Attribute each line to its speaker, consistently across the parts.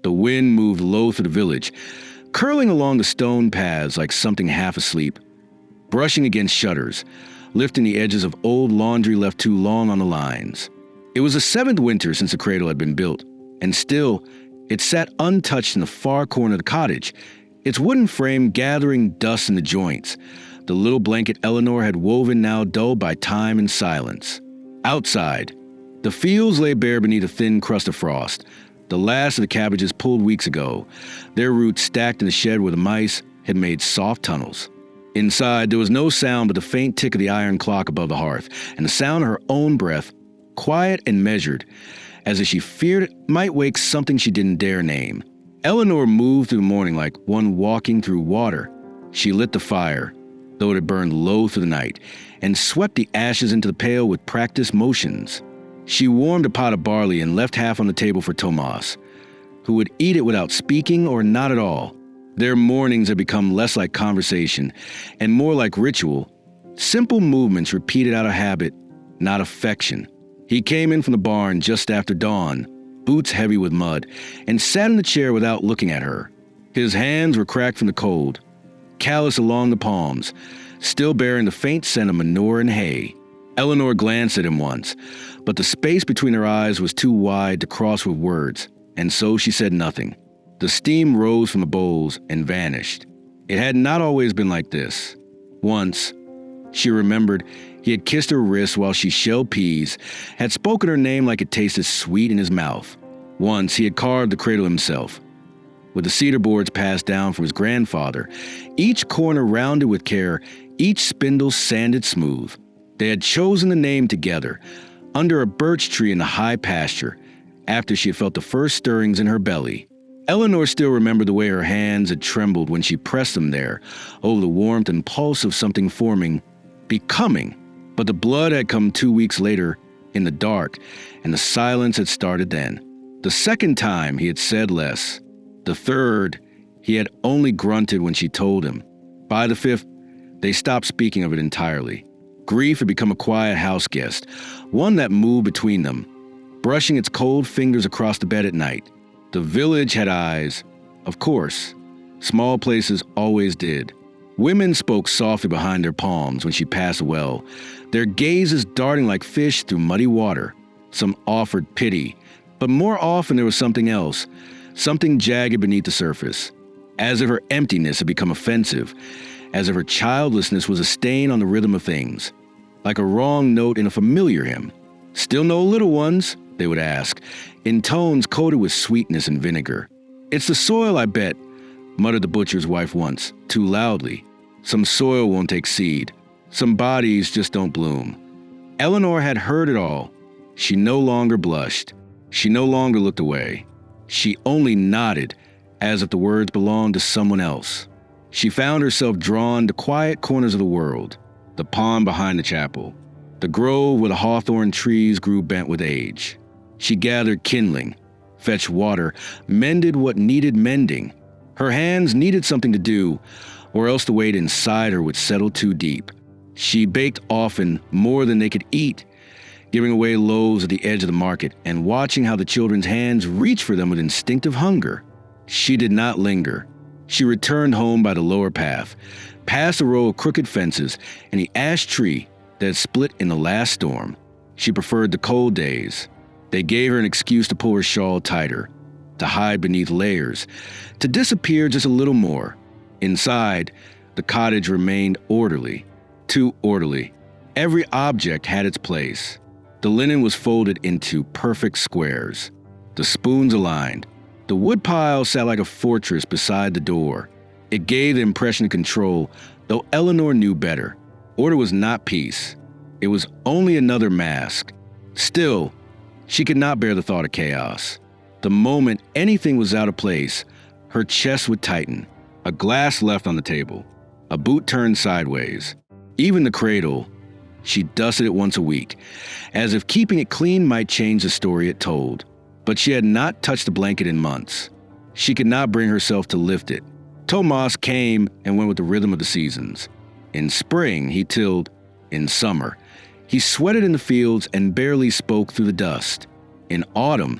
Speaker 1: The wind moved low through the village, curling along the stone paths like something half asleep, brushing against shutters, lifting the edges of old laundry left too long on the lines. It was the 7th winter since the cradle had been built, and still, it sat untouched in the far corner of the cottage, its wooden frame gathering dust in the joints, the little blanket Eleanor had woven now dulled by time and silence. Outside, the fields lay bare beneath a thin crust of frost, the last of the cabbages pulled weeks ago, their roots stacked in the shed where the mice had made soft tunnels. Inside, there was no sound but the faint tick of the iron clock above the hearth, and the sound of her own breath, quiet and measured, as if she feared it might wake something she didn't dare name. Eleanor moved through the morning like one walking through water. She lit the fire, though it had burned low through the night, and swept the ashes into the pail with practiced motions. She warmed a pot of barley and left half on the table for Tomas, who would eat it without speaking or not at all. Their mornings had become less like conversation and more like ritual, simple movements repeated out of habit, not affection. He came in from the barn just after dawn, boots heavy with mud, and sat in the chair without looking at her. His hands were cracked from the cold, callous along the palms, still bearing the faint scent of manure and hay. Eleanor glanced at him once, but the space between her eyes was too wide to cross with words, and so she said nothing. The steam rose from the bowls and vanished. It had not always been like this. Once, she remembered, he had kissed her wrist while she shelled peas, had spoken her name like it tasted sweet in his mouth. Once, he had carved the cradle himself, with the cedar boards passed down from his grandfather, each corner rounded with care, each spindle sanded smooth. They had chosen the name together, under a birch tree in the high pasture, after she had felt the first stirrings in her belly. Eleanor still remembered the way her hands had trembled when she pressed them there, over the warmth and pulse of something forming, becoming. But the blood had come 2 weeks later, in the dark, and the silence had started then. The 2nd time he had said less. The 3rd, he had only grunted when she told him. By the 5th, they stopped speaking of it entirely. Grief had become a quiet house guest, one that moved between them, brushing its cold fingers across the bed at night. The village had eyes, of course. Small places always did. Women spoke softly behind their palms when she passed a well, their gazes darting like fish through muddy water. Some offered pity, but more often there was something else, something jagged beneath the surface, as if her emptiness had become offensive, as if her childlessness was a stain on the rhythm of things, like a wrong note in a familiar hymn. "Still no little ones?" they would ask, in tones coated with sweetness and vinegar. "It's the soil, I bet," muttered the butcher's wife once, too loudly. "Some soil won't take seed. Some bodies just don't bloom." Eleanor had heard it all. She no longer blushed. She no longer looked away. She only nodded, as if the words belonged to someone else. She found herself drawn to quiet corners of the world, the pond behind the chapel, the grove where the hawthorn trees grew bent with age. She gathered kindling, fetched water, mended what needed mending. Her hands needed something to do, or else the weight inside her would settle too deep. She baked often more than they could eat, giving away loaves at the edge of the market and watching how the children's hands reached for them with instinctive hunger. She did not linger. She returned home by the lower path, past a row of crooked fences and the ash tree that had split in the last storm. She preferred the cold days. They gave her an excuse to pull her shawl tighter, to hide beneath layers, to disappear just a little more. Inside, the cottage remained orderly, too orderly. Every object had its place. The linen was folded into perfect squares, the spoons aligned. The woodpile sat like a fortress beside the door. It gave the impression of control, though Eleanor knew better. Order was not peace. It was only another mask. Still, she could not bear the thought of chaos. The moment anything was out of place, her chest would tighten. A glass left on the table, a boot turned sideways. Even the cradle, she dusted it once a week, as if keeping it clean might change the story it told. But she had not touched the blanket in months. She could not bring herself to lift it. Tomas came and went with the rhythm of the seasons. In spring, he tilled. In summer, he sweated in the fields and barely spoke through the dust. In autumn,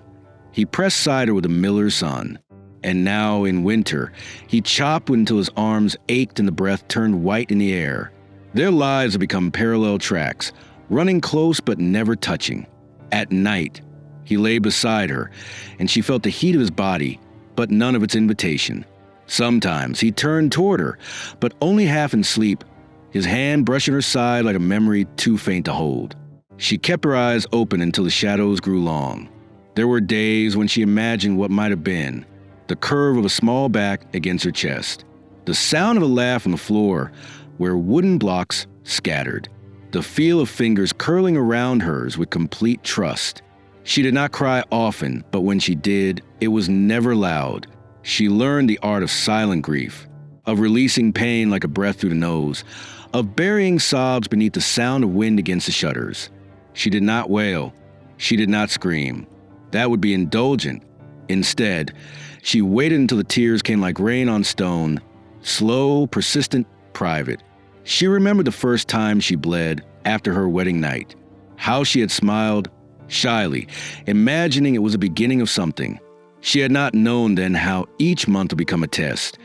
Speaker 1: he pressed cider with a miller's son. And now, in winter, he chopped until his arms ached and the breath turned white in the air. Their lives had become parallel tracks, running close but never touching. At night, he lay beside her, and she felt the heat of his body, but none of its invitation. Sometimes he turned toward her, but only half in sleep, his hand brushing her side like a memory too faint to hold. She kept her eyes open until the shadows grew long. There were days when she imagined what might have been, the curve of a small back against her chest, the sound of a laugh on the floor where wooden blocks scattered, the feel of fingers curling around hers with complete trust. She did not cry often, but when she did, it was never loud. She learned the art of silent grief, of releasing pain like a breath through the nose, of burying sobs beneath the sound of wind against the shutters. She did not wail. She did not scream. That would be indulgent. Instead, she waited until the tears came like rain on stone, slow, persistent, private. She remembered the first time she bled after her wedding night, how she had smiled, shyly, imagining it was the beginning of something. She had not known then how each month would become a test,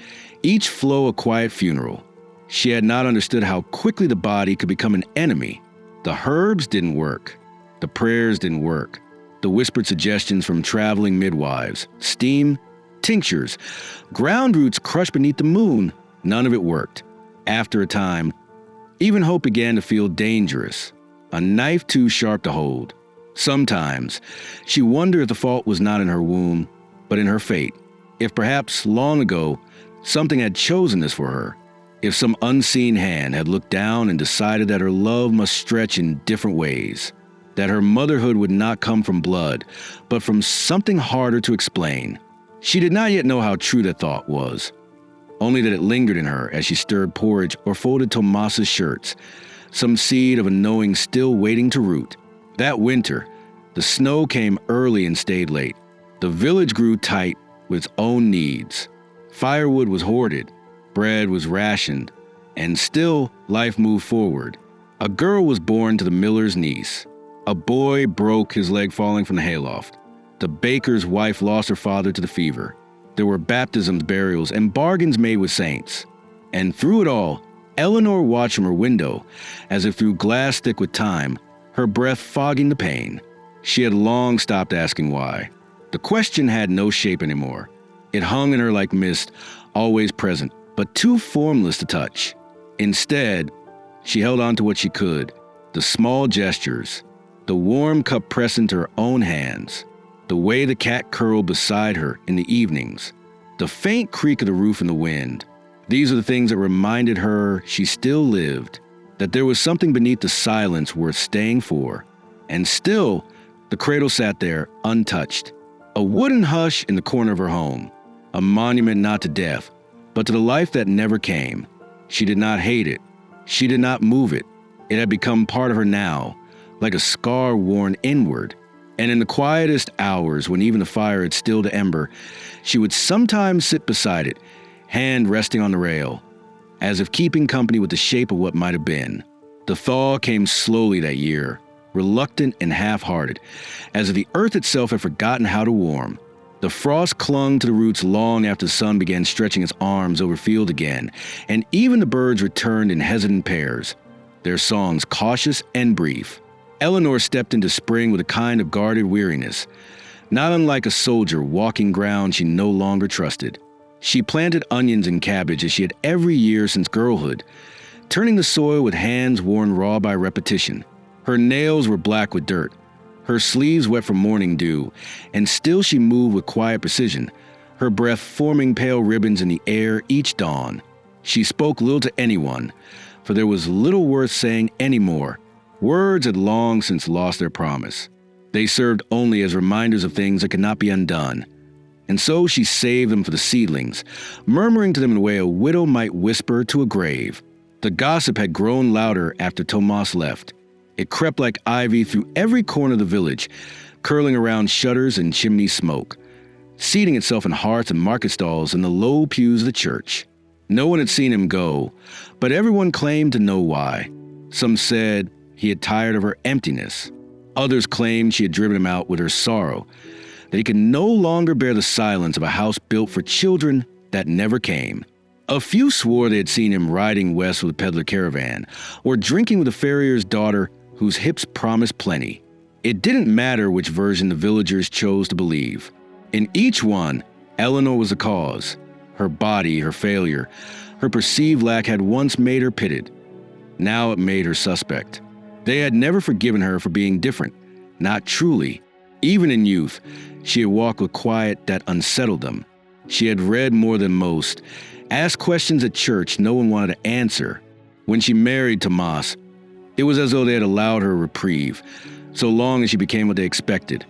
Speaker 1: each flow a quiet funeral. She had not understood how quickly the body could become an enemy. The herbs didn't work. The prayers didn't work. The whispered suggestions from traveling midwives, steam, tinctures, ground roots crushed beneath the moon, none of it worked. After a time, even hope began to feel dangerous, a knife too sharp to hold. Sometimes, she wondered if the fault was not in her womb, but in her fate. If perhaps long ago, something had chosen this for her. If some unseen hand had looked down and decided that her love must stretch in different ways, that her motherhood would not come from blood, but from something harder to explain. She did not yet know how true that thought was, only that it lingered in her as she stirred porridge or folded Tomas's shirts, some seed of a knowing still waiting to root. That winter, the snow came early and stayed late. The village grew tight with its own needs. Firewood was hoarded, bread was rationed, and still life moved forward. A girl was born to the miller's niece. A boy broke his leg falling from the hayloft. The baker's wife lost her father to the fever. There were baptisms, burials, and bargains made with saints. And through it all, Eleanor watched from her window, as if through glass thick with time, her breath fogging the pain. She had long stopped asking why. The question had no shape anymore. It hung in her like mist, always present, but too formless to touch. Instead, she held on to what she could, the small gestures, the warm cup pressed into her own hands, the way the cat curled beside her in the evenings, the faint creak of the roof in the wind. These are the things that reminded her she still lived, that there was something beneath the silence worth staying for. And still, the cradle sat there, untouched, a wooden hush in the corner of her home, a monument not to death, but to the life that never came. She did not hate it. She did not move it. It had become part of her now, like a scar worn inward. And in the quietest hours, when even the fire had stilled to ember, she would sometimes sit beside it, hand resting on the rail, as if keeping company with the shape of what might have been. The thaw came slowly that year, reluctant and half-hearted, as if the earth itself had forgotten how to warm. The frost clung to the roots long after the sun began stretching its arms over field again, and even the birds returned in hesitant pairs, their songs cautious and brief. Eleanor stepped into spring with a kind of guarded weariness, not unlike a soldier walking ground she no longer trusted. She planted onions and cabbage as she had every year since girlhood, turning the soil with hands worn raw by repetition. Her nails were black with dirt, her sleeves wet from morning dew, and still she moved with quiet precision, her breath forming pale ribbons in the air each dawn. She spoke little to anyone, for there was little worth saying anymore. Words had long since lost their promise. They served only as reminders of things that could not be undone. And so she saved them for the seedlings, murmuring to them in a way a widow might whisper to a grave. The gossip had grown louder after Tomas left. It crept like ivy through every corner of the village, curling around shutters and chimney smoke, seating itself in hearths and market stalls in the low pews of the church. No one had seen him go, but everyone claimed to know why. Some said he had tired of her emptiness. Others claimed she had driven him out with her sorrow. that he could no longer bear the silence of a house built for children that never came. A few swore they had seen him riding west with a peddler caravan, or drinking with a farrier's daughter whose hips promised plenty. It didn't matter which version the villagers chose to believe. In each one, Eleanor was the cause. Her body, her failure, her perceived lack had once made her pitted. Now it made her suspect. They had never forgiven her for being different, not truly. Even in youth, she had walked with quiet that unsettled them. She had read more than most, asked questions at church no one wanted to answer. When she married Tomas, it was as though they had allowed her a reprieve, so long as she became what they expected.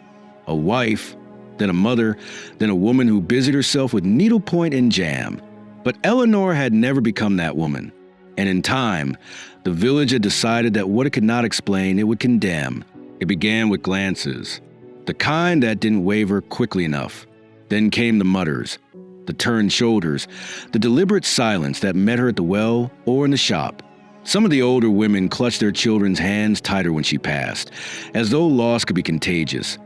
Speaker 1: A wife, then a mother, then a woman who busied herself with needlepoint and jam. But Eleanor had never become that woman. And in time, the village had decided that what it could not explain, it would condemn. It began with glances, the kind that didn't waver quickly enough. Then came the mutters, the turned shoulders, the deliberate silence that met her at the well or in the shop. Some of the older women clutched their children's hands tighter when she passed, as though loss could be contagious,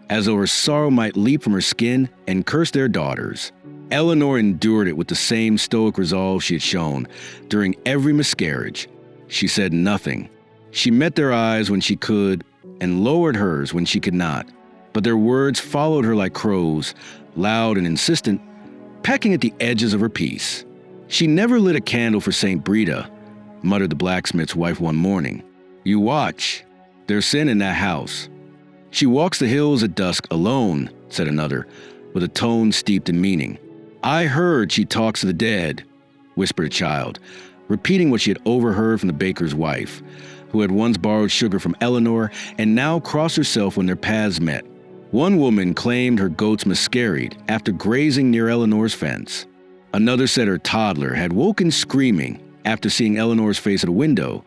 Speaker 1: as though her sorrow might leap from her skin and curse their daughters. Eleanor endured it with the same stoic resolve she had shown during every miscarriage. She said nothing. She met their eyes when she could and lowered hers when she could not. But their words followed her like crows, loud and insistent, pecking at the edges of her peace. She never lit a candle for St. Brita, muttered the blacksmith's wife one morning. You watch. There's sin in that house. She walks the hills at dusk alone, said another, with a tone steeped in meaning. I heard she talks to the dead, whispered a child, repeating what she had overheard from the baker's wife, who had once borrowed sugar from Eleanor and now crossed herself when their paths met. One woman claimed her goats miscarried after grazing near Eleanor's fence. Another said her toddler had woken screaming after seeing Eleanor's face at a window,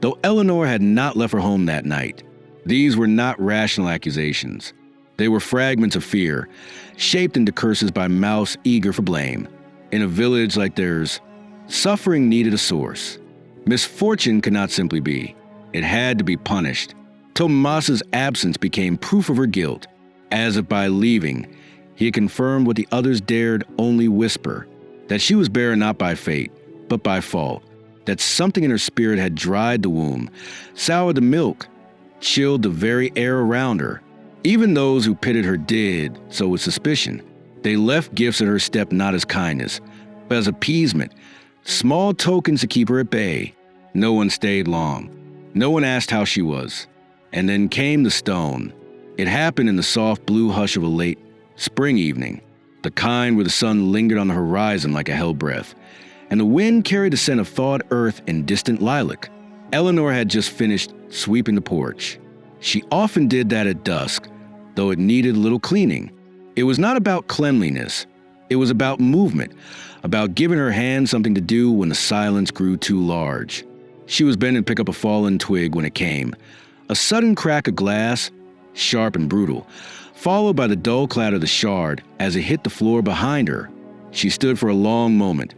Speaker 1: though Eleanor had not left her home that night. These were not rational accusations. They were fragments of fear, shaped into curses by mouths eager for blame. In a village like theirs, suffering needed a source. Misfortune could not simply be. It had to be punished. Tomas's absence became proof of her guilt. As if by leaving, he had confirmed what the others dared only whisper, that she was barren not by fate, but by fault, that something in her spirit had dried the womb, soured the milk, chilled the very air around her. Even those who pitied her did so with suspicion. They left gifts at her step not as kindness, but as appeasement, small tokens to keep her at bay. No one stayed long. No one asked how she was. And then came the stone. It happened in the soft blue hush of a late spring evening, the kind where the sun lingered on the horizon like a hell breath, and the wind carried the scent of thawed earth and distant lilac. Eleanor had just finished sweeping the porch. She often did that at dusk, though it needed little cleaning. It was not about cleanliness. It was about movement, about giving her hand something to do when the silence grew too large. She was bending to pick up a fallen twig when it came. A sudden crack of glass, sharp and brutal, followed by the dull clatter of the shard as it hit the floor behind her. She stood for a long moment,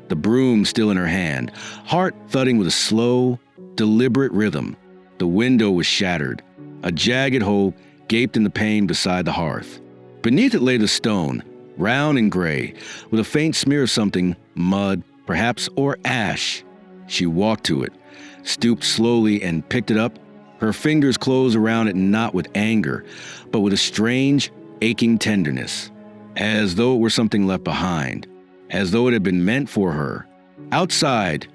Speaker 1: the broom still in her hand, heart thudding with a slow, deliberate rhythm. The window was shattered. A jagged hole gaped in the pane beside the hearth. Beneath it lay the stone, round and gray, with a faint smear of something, mud, perhaps, or ash. She walked to it, stooped slowly and picked it up. Her fingers closed around it not with anger, but with a strange, aching tenderness, as though it were something left behind, as though it had been meant for her. Outside,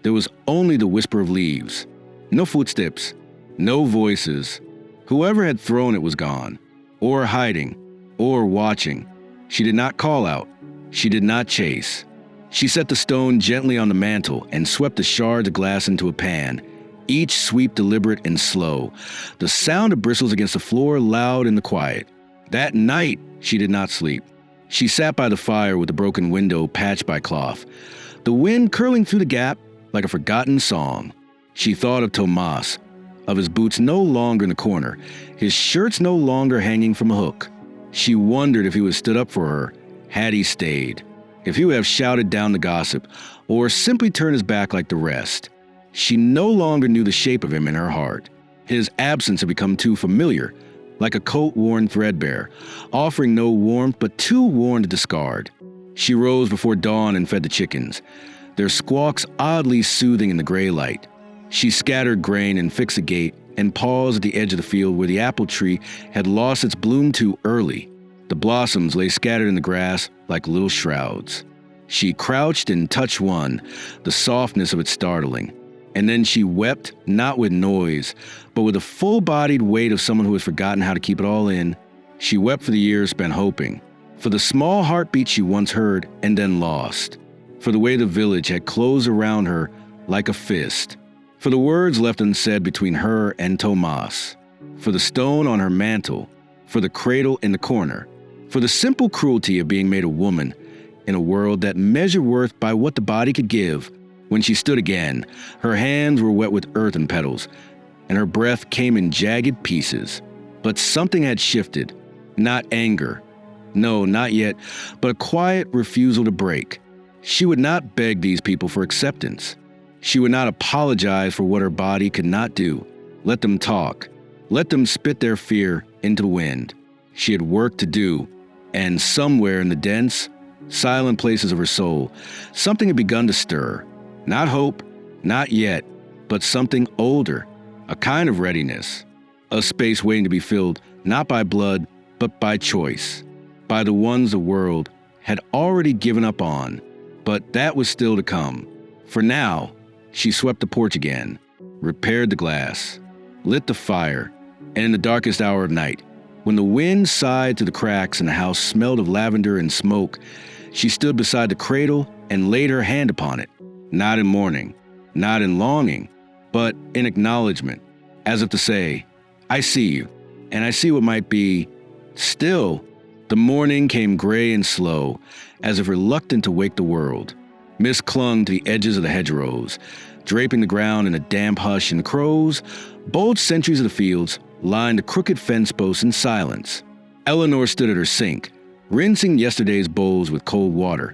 Speaker 1: there was only the whisper of leaves. No footsteps, no voices. Whoever had thrown it was gone, or hiding, or watching. She did not call out. She did not chase. She set the stone gently on the mantel and swept the shards of glass into a pan, each sweep deliberate and slow, the sound of bristles against the floor loud in the quiet. That night, she did not sleep. She sat by the fire with the broken window patched by cloth, the wind curling through the gap like a forgotten song. She thought of Tomas, of his boots no longer in the corner, his shirts no longer hanging from a hook. She wondered if he would have stood up for her, had he stayed, if he would have shouted down the gossip, or simply turned his back like the rest. She no longer knew the shape of him in her heart. His absence had become too familiar, like a coat worn threadbare, offering no warmth but too worn to discard. She rose before dawn and fed the chickens, their squawks oddly soothing in the gray light. She scattered grain and fixed a gate and paused at the edge of the field where the apple tree had lost its bloom too early. The blossoms lay scattered in the grass like little shrouds. She crouched and touched one, the softness of it startling. And then she wept, not with noise, but with the full-bodied weight of someone who has forgotten how to keep it all in. She wept for the years spent hoping, for the small heartbeat she once heard and then lost, for the way the village had closed around her like a fist, for the words left unsaid between her and Tomas, for the stone on her mantle, for the cradle in the corner, for the simple cruelty of being made a woman in a world that measured worth by what the body could give. When she stood again, her hands were wet with earthen petals, and her breath came in jagged pieces. But something had shifted. Not anger. No, not yet, but a quiet refusal to break. She would not beg these people for acceptance. She would not apologize for what her body could not do. Let them talk. Let them spit their fear into the wind. She had work to do, and somewhere in the dense, silent places of her soul, something had begun to stir. Not hope, not yet, but something older, a kind of readiness, a space waiting to be filled not by blood, but by choice, by the ones the world had already given up on. But that was still to come. For now, she swept the porch again, repaired the glass, lit the fire, and in the darkest hour of night, when the wind sighed through the cracks and the house smelled of lavender and smoke, she stood beside the cradle and laid her hand upon it. Not in mourning, not in longing, but in acknowledgement, as if to say, I see you, and I see what might be. Still, the morning came gray and slow, as if reluctant to wake the world. Mist clung to the edges of the hedgerows, draping the ground in a damp hush, and crows, bold sentries of the fields, lined the crooked fence posts in silence. Eleanor stood at her sink, rinsing yesterday's bowls with cold water,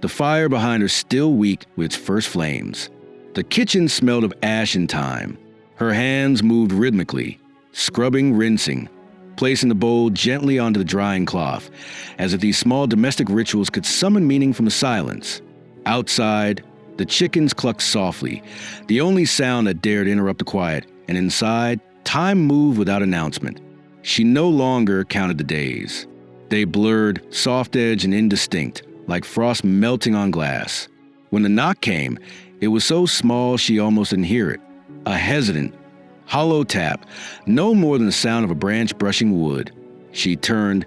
Speaker 1: the fire behind her still weak with its first flames. The kitchen smelled of ash and thyme. Her hands moved rhythmically, scrubbing, rinsing, placing the bowl gently onto the drying cloth, as if these small domestic rituals could summon meaning from the silence. Outside, the chickens clucked softly, the only sound that dared interrupt the quiet, and inside, time moved without announcement. She no longer counted the days. They blurred, soft-edged and indistinct, like frost melting on glass. When the knock came, it was so small she almost didn't hear it. A hesitant, hollow tap, no more than the sound of a branch brushing wood. She turned,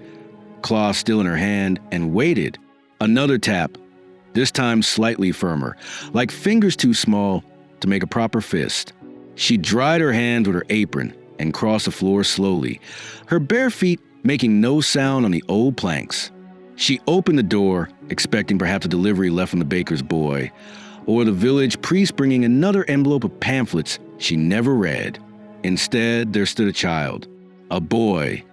Speaker 1: claw still in her hand, and waited. Another tap, this time slightly firmer, like fingers too small to make a proper fist. She dried her hands with her apron and crossed the floor slowly, her bare feet making no sound on the old planks. She opened the door, expecting perhaps a delivery left from the baker's boy, or the village priest bringing another envelope of pamphlets she never read. Instead, there stood a child, a boy,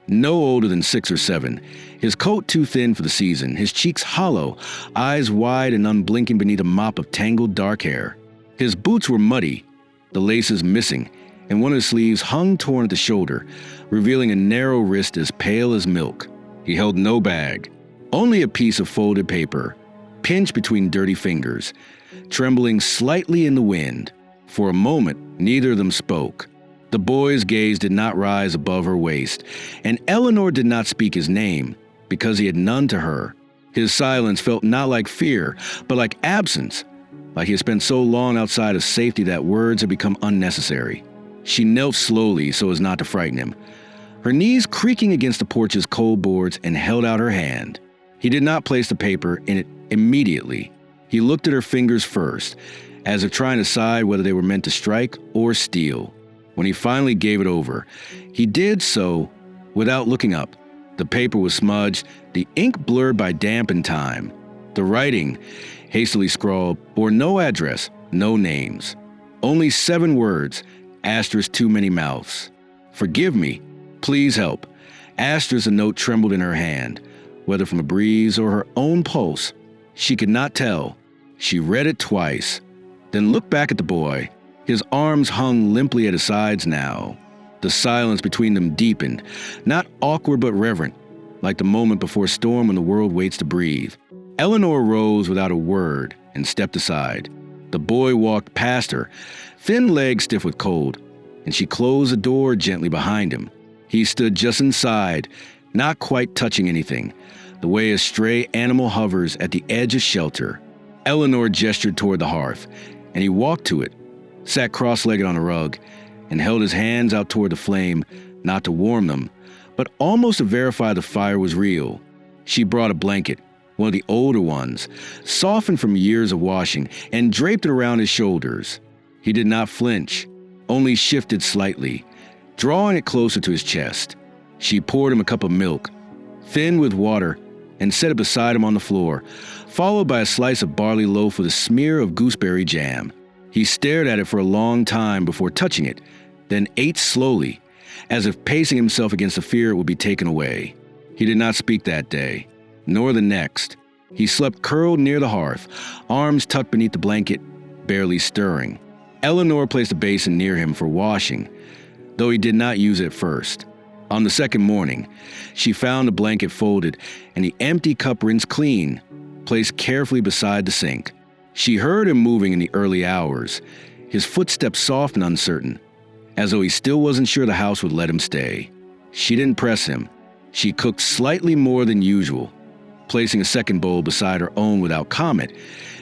Speaker 1: no older than 6 or 7, his coat too thin for the season, his cheeks hollow, eyes wide and unblinking beneath a mop of tangled dark hair. His boots were muddy, the laces missing, and one of his sleeves hung torn at the shoulder, revealing a narrow wrist as pale as milk. He held no bag, only a piece of folded paper, pinched between dirty fingers, trembling slightly in the wind. For a moment, neither of them spoke. The boy's gaze did not rise above her waist, and Eleanor did not speak his name, because he had none to her. His silence felt not like fear, but like absence, like he had spent so long outside of safety that words had become unnecessary. She knelt slowly so as not to frighten him, her knees creaking against the porch's cold boards, and held out her hand. He did not place the paper in it immediately. He looked at her fingers first, as if trying to decide whether they were meant to strike or steal. When he finally gave it over, he did so without looking up. The paper was smudged, the ink blurred by damp and time. The writing, hastily scrawled, bore no address, no names. Only 7 words, asterisk too many mouths. Forgive me. Please help. Asterisk, the note trembled in her hand, whether from a breeze or her own pulse. She could not tell. She read it twice, then looked back at the boy. His arms hung limply at his sides now. The silence between them deepened, not awkward but reverent, like the moment before a storm when the world waits to breathe. Eleanor rose without a word and stepped aside. The boy walked past her, thin legs stiff with cold, and she closed the door gently behind him. He stood just inside, not quite touching anything, the way a stray animal hovers at the edge of shelter. Eleanor gestured toward the hearth, and he walked to it, sat cross-legged on a rug, and held his hands out toward the flame, not to warm them, but almost to verify the fire was real. She brought a blanket, one of the older ones, softened from years of washing, and draped it around his shoulders. He did not flinch, only shifted slightly, drawing it closer to his chest. She poured him a cup of milk, thin with water, and set it beside him on the floor, followed by a slice of barley loaf with a smear of gooseberry jam. He stared at it for a long time before touching it, then ate slowly, as if pacing himself against the fear it would be taken away. He did not speak that day, nor the next. He slept curled near the hearth, arms tucked beneath the blanket, barely stirring. Eleanor placed a basin near him for washing, though he did not use it first. On the second morning, she found the blanket folded and the empty cup rinsed clean, placed carefully beside the sink. She heard him moving in the early hours, his footsteps soft and uncertain, as though he still wasn't sure the house would let him stay. She didn't press him. She cooked slightly more than usual, placing a second bowl beside her own without comment,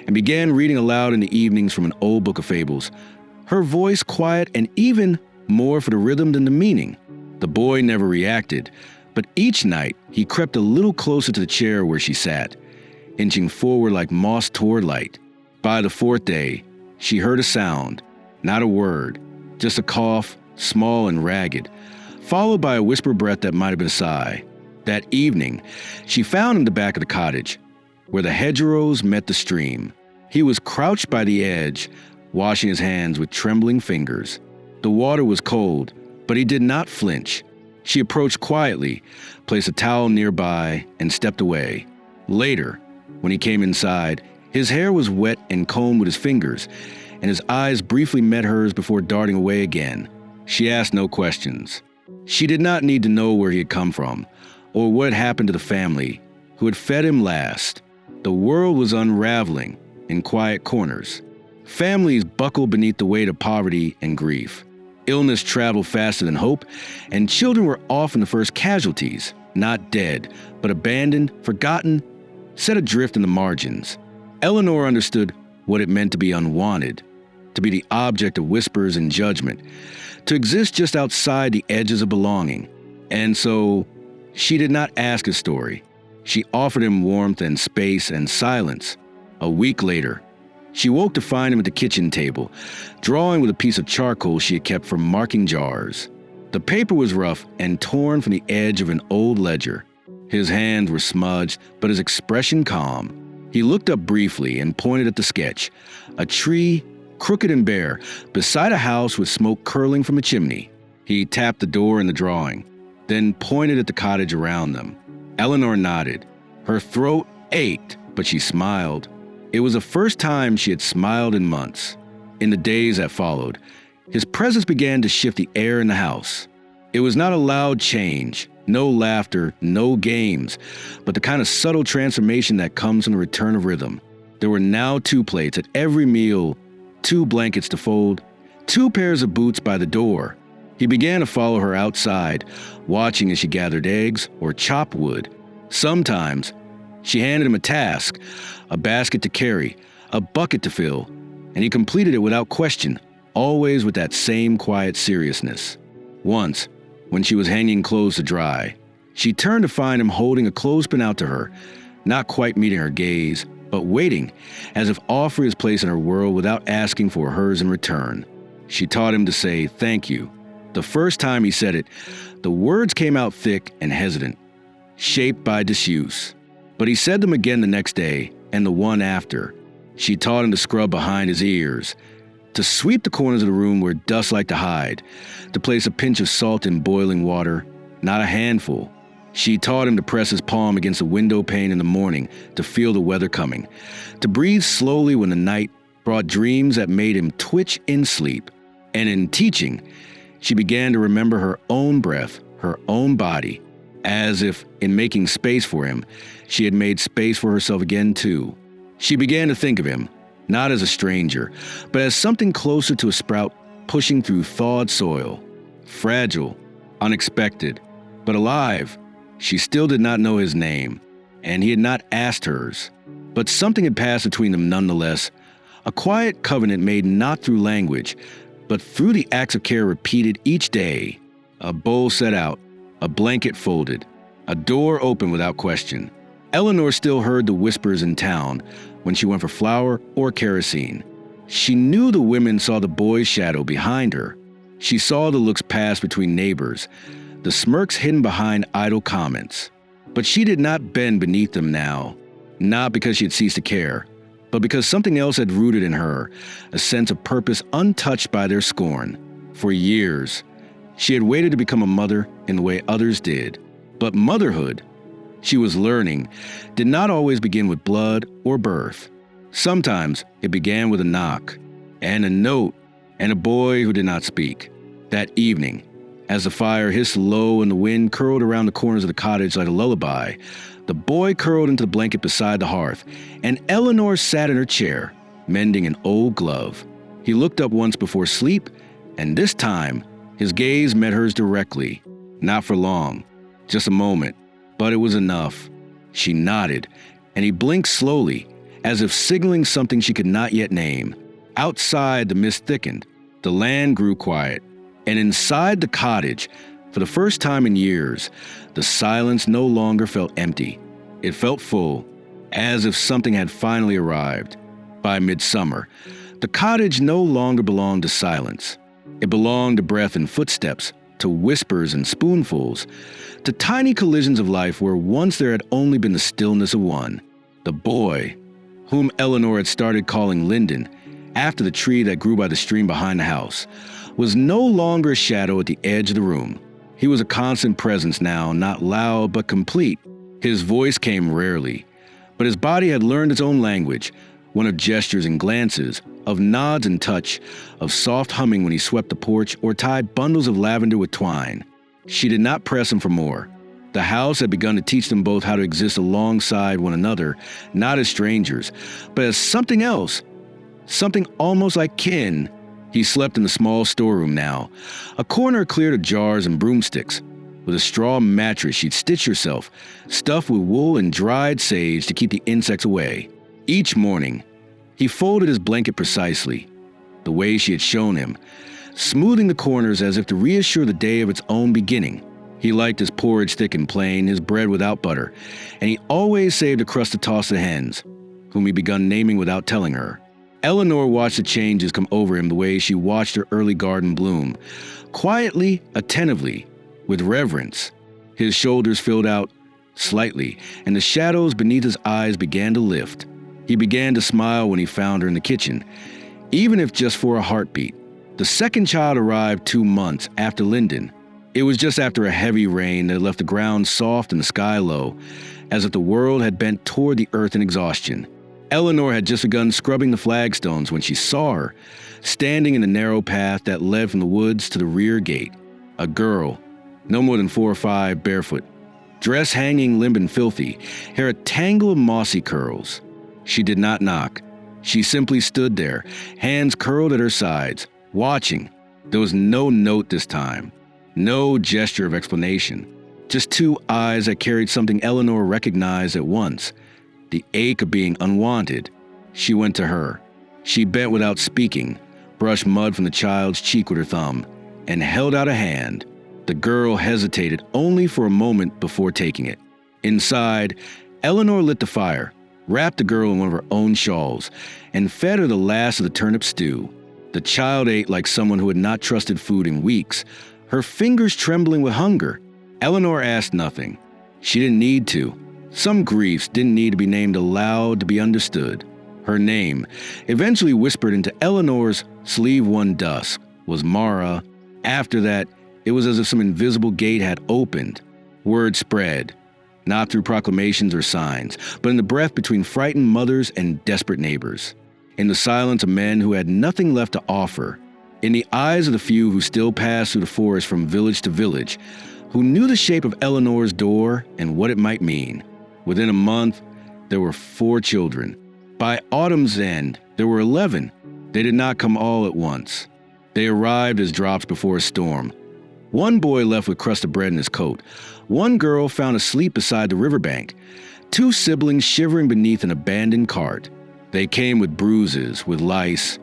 Speaker 1: and began reading aloud in the evenings from an old book of fables, her voice quiet and even more for the rhythm than the meaning. The boy never reacted, but each night he crept a little closer to the chair where she sat, inching forward like moss toward light. By the fourth day, she heard a sound, not a word, just a cough, small and ragged, followed by a whispered breath that might have been a sigh. That evening, she found him in the back of the cottage, where the hedgerows met the stream. He was crouched by the edge, washing his hands with trembling fingers. The water was cold, but he did not flinch. She approached quietly, placed a towel nearby, and stepped away. Later, when he came inside, his hair was wet and combed with his fingers, and his eyes briefly met hers before darting away again. She asked no questions. She did not need to know where he had come from, or what had happened to the family who had fed him last. The world was unraveling in quiet corners. Families buckled beneath the weight of poverty and grief. Illness traveled faster than hope, and children were often the first casualties, not dead, but abandoned, forgotten, set adrift in the margins. Eleanor understood what it meant to be unwanted, to be the object of whispers and judgment, to exist just outside the edges of belonging. And so, she did not ask his story. She offered him warmth and space and silence. A week later, she woke to find him at the kitchen table, drawing with a piece of charcoal she had kept from marking jars. The paper was rough and torn from the edge of an old ledger. His hands were smudged, but his expression calm. He looked up briefly and pointed at the sketch, a tree, crooked and bare, beside a house with smoke curling from a chimney. He tapped the door in the drawing, then pointed at the cottage around them. Eleanor nodded. Her throat ached, but she smiled. It was the first time she had smiled in months. In the days that followed, his presence began to shift the air in the house. It was not a loud change, no laughter, no games, but the kind of subtle transformation that comes from the return of rhythm. There were now 2 plates at every meal, 2 blankets to fold, 2 pairs of boots by the door. He began to follow her outside, watching as she gathered eggs or chopped wood. Sometimes, she handed him a task, a basket to carry, a bucket to fill, and he completed it without question, always with that same quiet seriousness. Once, when she was hanging clothes to dry, she turned to find him holding a clothespin out to her, not quite meeting her gaze, but waiting, as if offering his place in her world without asking for hers in return. She taught him to say thank you. The first time he said it, the words came out thick and hesitant, shaped by disuse. But he said them again the next day, and the one after. She taught him to scrub behind his ears, to sweep the corners of the room where dust liked to hide, to place a pinch of salt in boiling water, not a handful. She taught him to press his palm against the window pane in the morning to feel the weather coming, to breathe slowly when the night brought dreams that made him twitch in sleep. And in teaching, She began to remember her own breath, her own body, as if, in making space for him, she had made space for herself again too. She began to think of him, not as a stranger, but as something closer to a sprout pushing through thawed soil. Fragile, unexpected, but alive. She still did not know his name, and he had not asked hers. But something had passed between them nonetheless, a quiet covenant made not through language, but through the acts of care repeated each day. A bowl set out, a blanket folded, a door opened without question. Eleanor still heard the whispers in town when she went for flour or kerosene. She knew the women saw the boy's shadow behind her. She saw the looks pass between neighbors, the smirks hidden behind idle comments. But she did not bend beneath them now, not because she had ceased to care, but because something else had rooted in her, a sense of purpose untouched by their scorn. For years, she had waited to become a mother in the way others did. But motherhood, she was learning, did not always begin with blood or birth. Sometimes it began with a knock, and a note, and a boy who did not speak. That evening, as the fire hissed low and the wind curled around the corners of the cottage like a lullaby, the boy curled into the blanket beside the hearth, and Eleanor sat in her chair, mending an old glove. He looked up once before sleep, and this time, his gaze met hers directly. Not for long, just a moment, but it was enough. She nodded, and he blinked slowly, as if signaling something she could not yet name. Outside, the mist thickened, the land grew quiet, and inside the cottage, for the first time in years, the silence no longer felt empty. It felt full, as if something had finally arrived. By midsummer, the cottage no longer belonged to silence. It belonged to breath and footsteps, to whispers and spoonfuls, to tiny collisions of life where once there had only been the stillness of one. The boy, whom Eleanor had started calling Linden, after the tree that grew by the stream behind the house, was no longer a shadow at the edge of the room. He was a constant presence now, not loud but complete. His voice came rarely, but his body had learned its own language, one of gestures and glances, of nods and touch, of soft humming when he swept the porch or tied bundles of lavender with twine. She did not press him for more. The house had begun to teach them both how to exist alongside one another, not as strangers, but as something else, something almost like kin. He slept in the small storeroom now, a corner cleared of jars and broomsticks. With a straw mattress she'd stitched herself, stuffed with wool and dried sage to keep the insects away. Each morning, he folded his blanket precisely, the way she had shown him, smoothing the corners as if to reassure the day of its own beginning. He liked his porridge thick and plain, his bread without butter, and he always saved a crust to toss the hens, whom he begun naming without telling her. Eleanor watched the changes come over him the way she watched her early garden bloom, quietly, attentively, with reverence. His shoulders filled out slightly, and the shadows beneath his eyes began to lift. He began to smile when he found her in the kitchen, even if just for a heartbeat. The second child arrived 2 months after Linden. It was just after a heavy rain that left the ground soft and the sky low, as if the world had bent toward the earth in exhaustion. Eleanor had just begun scrubbing the flagstones when she saw her, standing in the narrow path that led from the woods to the rear gate. A girl, no more than 4 or 5, barefoot, dress hanging limp and filthy, hair a tangle of mossy curls. She did not knock. She simply stood there, hands curled at her sides, watching. There was no note this time, no gesture of explanation, just 2 eyes that carried something Eleanor recognized at once, the ache of being unwanted. She went to her. She bent without speaking, brushed mud from the child's cheek with her thumb, and held out a hand. The girl hesitated only for a moment before taking it. Inside, Eleanor lit the fire, wrapped the girl in one of her own shawls, and fed her the last of the turnip stew. The child ate like someone who had not trusted food in weeks, her fingers trembling with hunger. Eleanor asked nothing. She didn't need to. Some griefs didn't need to be named aloud to be understood. Her name, eventually whispered into Eleanor's sleeve-one dusk, was Mara. After that, it was as if some invisible gate had opened. Word spread, not through proclamations or signs, but in the breath between frightened mothers and desperate neighbors. In the silence of men who had nothing left to offer. In the eyes of the few who still passed through the forest from village to village, who knew the shape of Eleanor's door and what it might mean, within a month, there were 4 children. By autumn's end, there were 11. They did not come all at once. They arrived as drops before a storm. One boy left with crust of bread in his coat. One girl found asleep beside the riverbank. 2 siblings shivering beneath an abandoned cart. They came with bruises, with lice,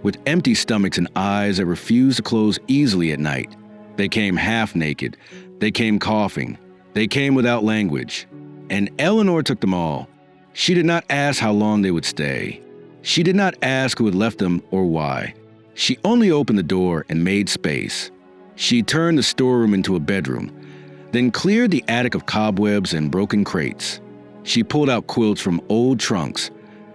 Speaker 1: with empty stomachs and eyes that refused to close easily at night. They came half naked. They came coughing. They came without language. And Eleanor took them all. She did not ask how long they would stay. She did not ask who had left them or why. She only opened the door and made space. She turned the storeroom into a bedroom, then cleared the attic of cobwebs and broken crates. She pulled out quilts from old trunks,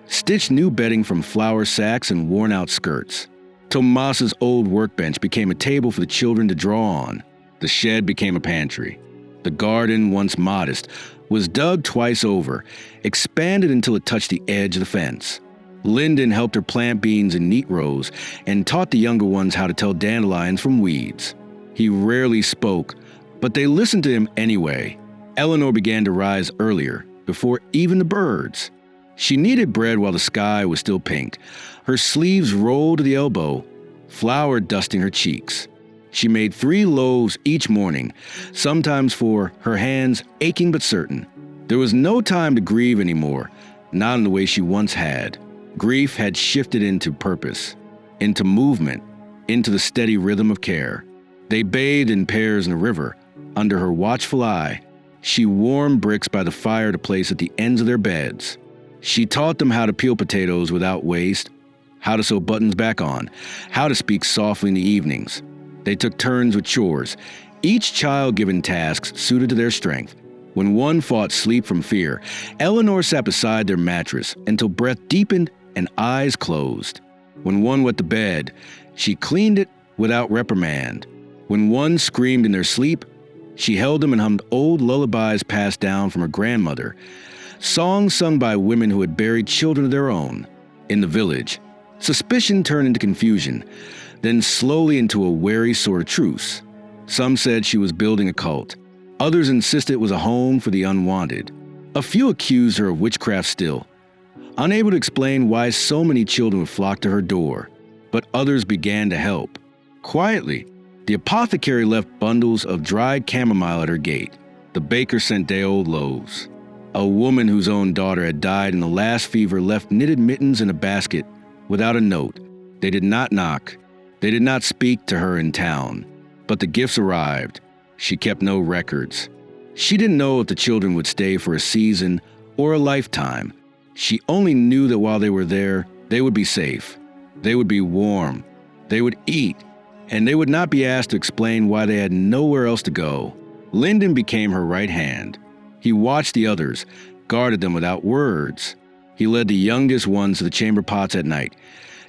Speaker 1: stitched new bedding from flour sacks and worn-out skirts. Tomas's old workbench became a table for the children to draw on. The shed became a pantry. The garden, once modest, was dug twice over, expanded until it touched the edge of the fence. Lyndon helped her plant beans in neat rows and taught the younger ones how to tell dandelions from weeds. He rarely spoke, but they listened to him anyway. Eleanor began to rise earlier, before even the birds. She kneaded bread while the sky was still pink. Her sleeves rolled to the elbow, flour dusting her cheeks. She made 3 loaves each morning, sometimes 4, her hands aching but certain. There was no time to grieve anymore, not in the way she once had. Grief had shifted into purpose, into movement, into the steady rhythm of care. They bathed in pairs in the river, under her watchful eye. She warmed bricks by the fire to place at the ends of their beds. She taught them how to peel potatoes without waste, how to sew buttons back on, how to speak softly in the evenings. They took turns with chores, each child given tasks suited to their strength. When one fought sleep from fear, Eleanor sat beside their mattress until breath deepened and eyes closed. When one wet the bed, she cleaned it without reprimand. When one screamed in their sleep, she held them and hummed old lullabies passed down from her grandmother, songs sung by women who had buried children of their own. In the village, suspicion turned into confusion, then slowly into a wary sort of truce. Some said she was building a cult. Others insisted it was a home for the unwanted. A few accused her of witchcraft still, unable to explain why so many children would flock to her door. But others began to help. Quietly, the apothecary left bundles of dried chamomile at her gate. The baker sent day-old loaves. A woman whose own daughter had died in the last fever left knitted mittens in a basket without a note. They did not knock. They did not speak to her in town. But the gifts arrived. She kept no records. She didn't know if the children would stay for a season or a lifetime. She only knew that while they were there, they would be safe. They would be warm. They would eat. And they would not be asked to explain why they had nowhere else to go. Lyndon became her right hand. He watched the others, guarded them without words. He led the youngest ones to the chamber pots at night,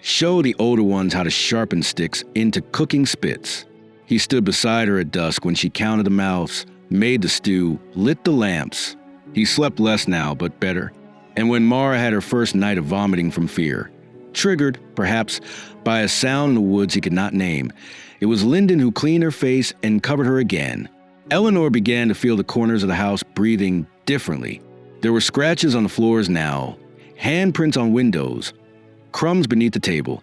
Speaker 1: showed the older ones how to sharpen sticks into cooking spits. He stood beside her at dusk when she counted the mouths, made the stew, lit the lamps. He slept less now, but better. And when Mara had her first night of vomiting from fear, triggered, perhaps, by a sound in the woods he could not name, it was Lyndon who cleaned her face and covered her again. Eleanor began to feel the corners of the house breathing differently. There were scratches on the floors now, handprints on windows, crumbs beneath the table,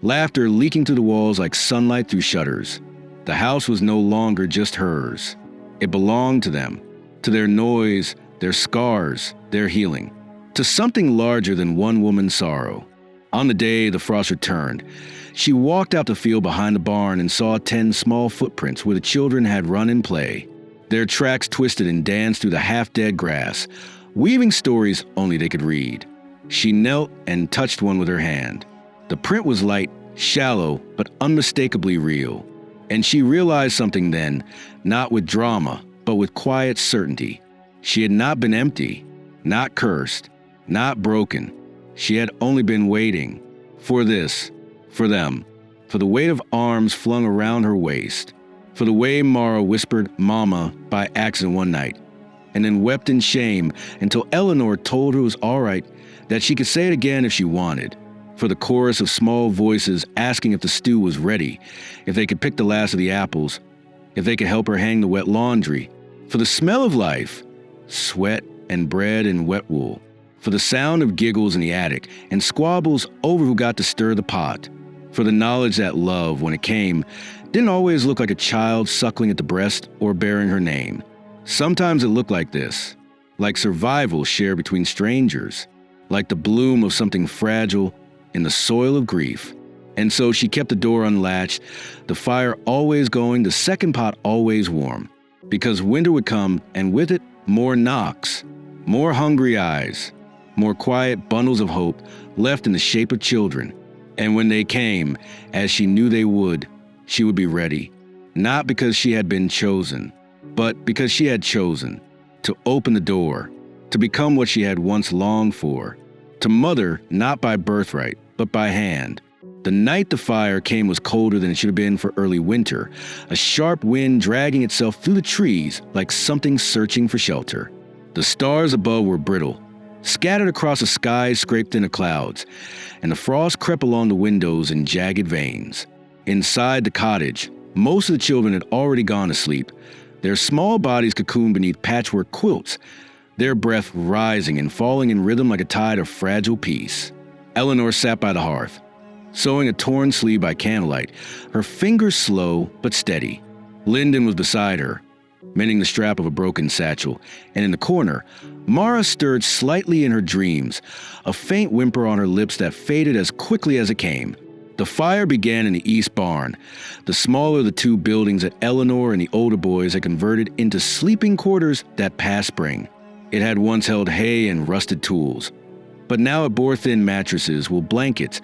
Speaker 1: laughter leaking through the walls like sunlight through shutters. The house was no longer just hers. It belonged to them, to their noise, their scars, their healing, to something larger than one woman's sorrow. On the day the frost returned, she walked out the field behind the barn and saw 10 small footprints where the children had run and play. Their tracks twisted and danced through the half-dead grass, weaving stories only they could read. She knelt and touched one with her hand. The print was light, shallow, but unmistakably real. And she realized something then, not with drama, but with quiet certainty. She had not been empty, not cursed, not broken. She had only been waiting for this, for them, for the weight of arms flung around her waist, for the way Mara whispered "Mama" by accident one night, and then wept in shame until Eleanor told her it was all right, that she could say it again if she wanted. for the chorus of small voices asking if the stew was ready, if they could pick the last of the apples, if they could help her hang the wet laundry, for the smell of life, sweat and bread and wet wool, for the sound of giggles in the attic and squabbles over who got to stir the pot, for the knowledge that love, when it came, didn't always look like a child suckling at the breast or bearing her name. Sometimes it looked like this, like survival shared between strangers, like the bloom of something fragile in the soil of grief. And so she kept the door unlatched, the fire always going, the second pot always warm, because winter would come, and with it, more knocks, more hungry eyes, more quiet bundles of hope left in the shape of children. And when they came, as she knew they would, she would be ready, not because she had been chosen, but because she had chosen to open the door, to become what she had once longed for, to mother not by birthright, but by hand. The night the fire came was colder than it should have been for early winter, a sharp wind dragging itself through the trees like something searching for shelter. The stars above were brittle, scattered across a sky scraped into clouds, and the frost crept along the windows in jagged veins. Inside the cottage, most of the children had already gone to sleep, their small bodies cocooned beneath patchwork quilts, their breath rising and falling in rhythm like a tide of fragile peace. Eleanor sat by the hearth, sewing a torn sleeve by candlelight, her fingers slow but steady. Lyndon was beside her, mending the strap of a broken satchel, and in the corner, Mara stirred slightly in her dreams, a faint whimper on her lips that faded as quickly as it came. The fire began in the east barn, the smaller of the two buildings that Eleanor and the older boys had converted into sleeping quarters that past spring. It had once held hay and rusted tools, but now it bore thin mattresses, wool blankets,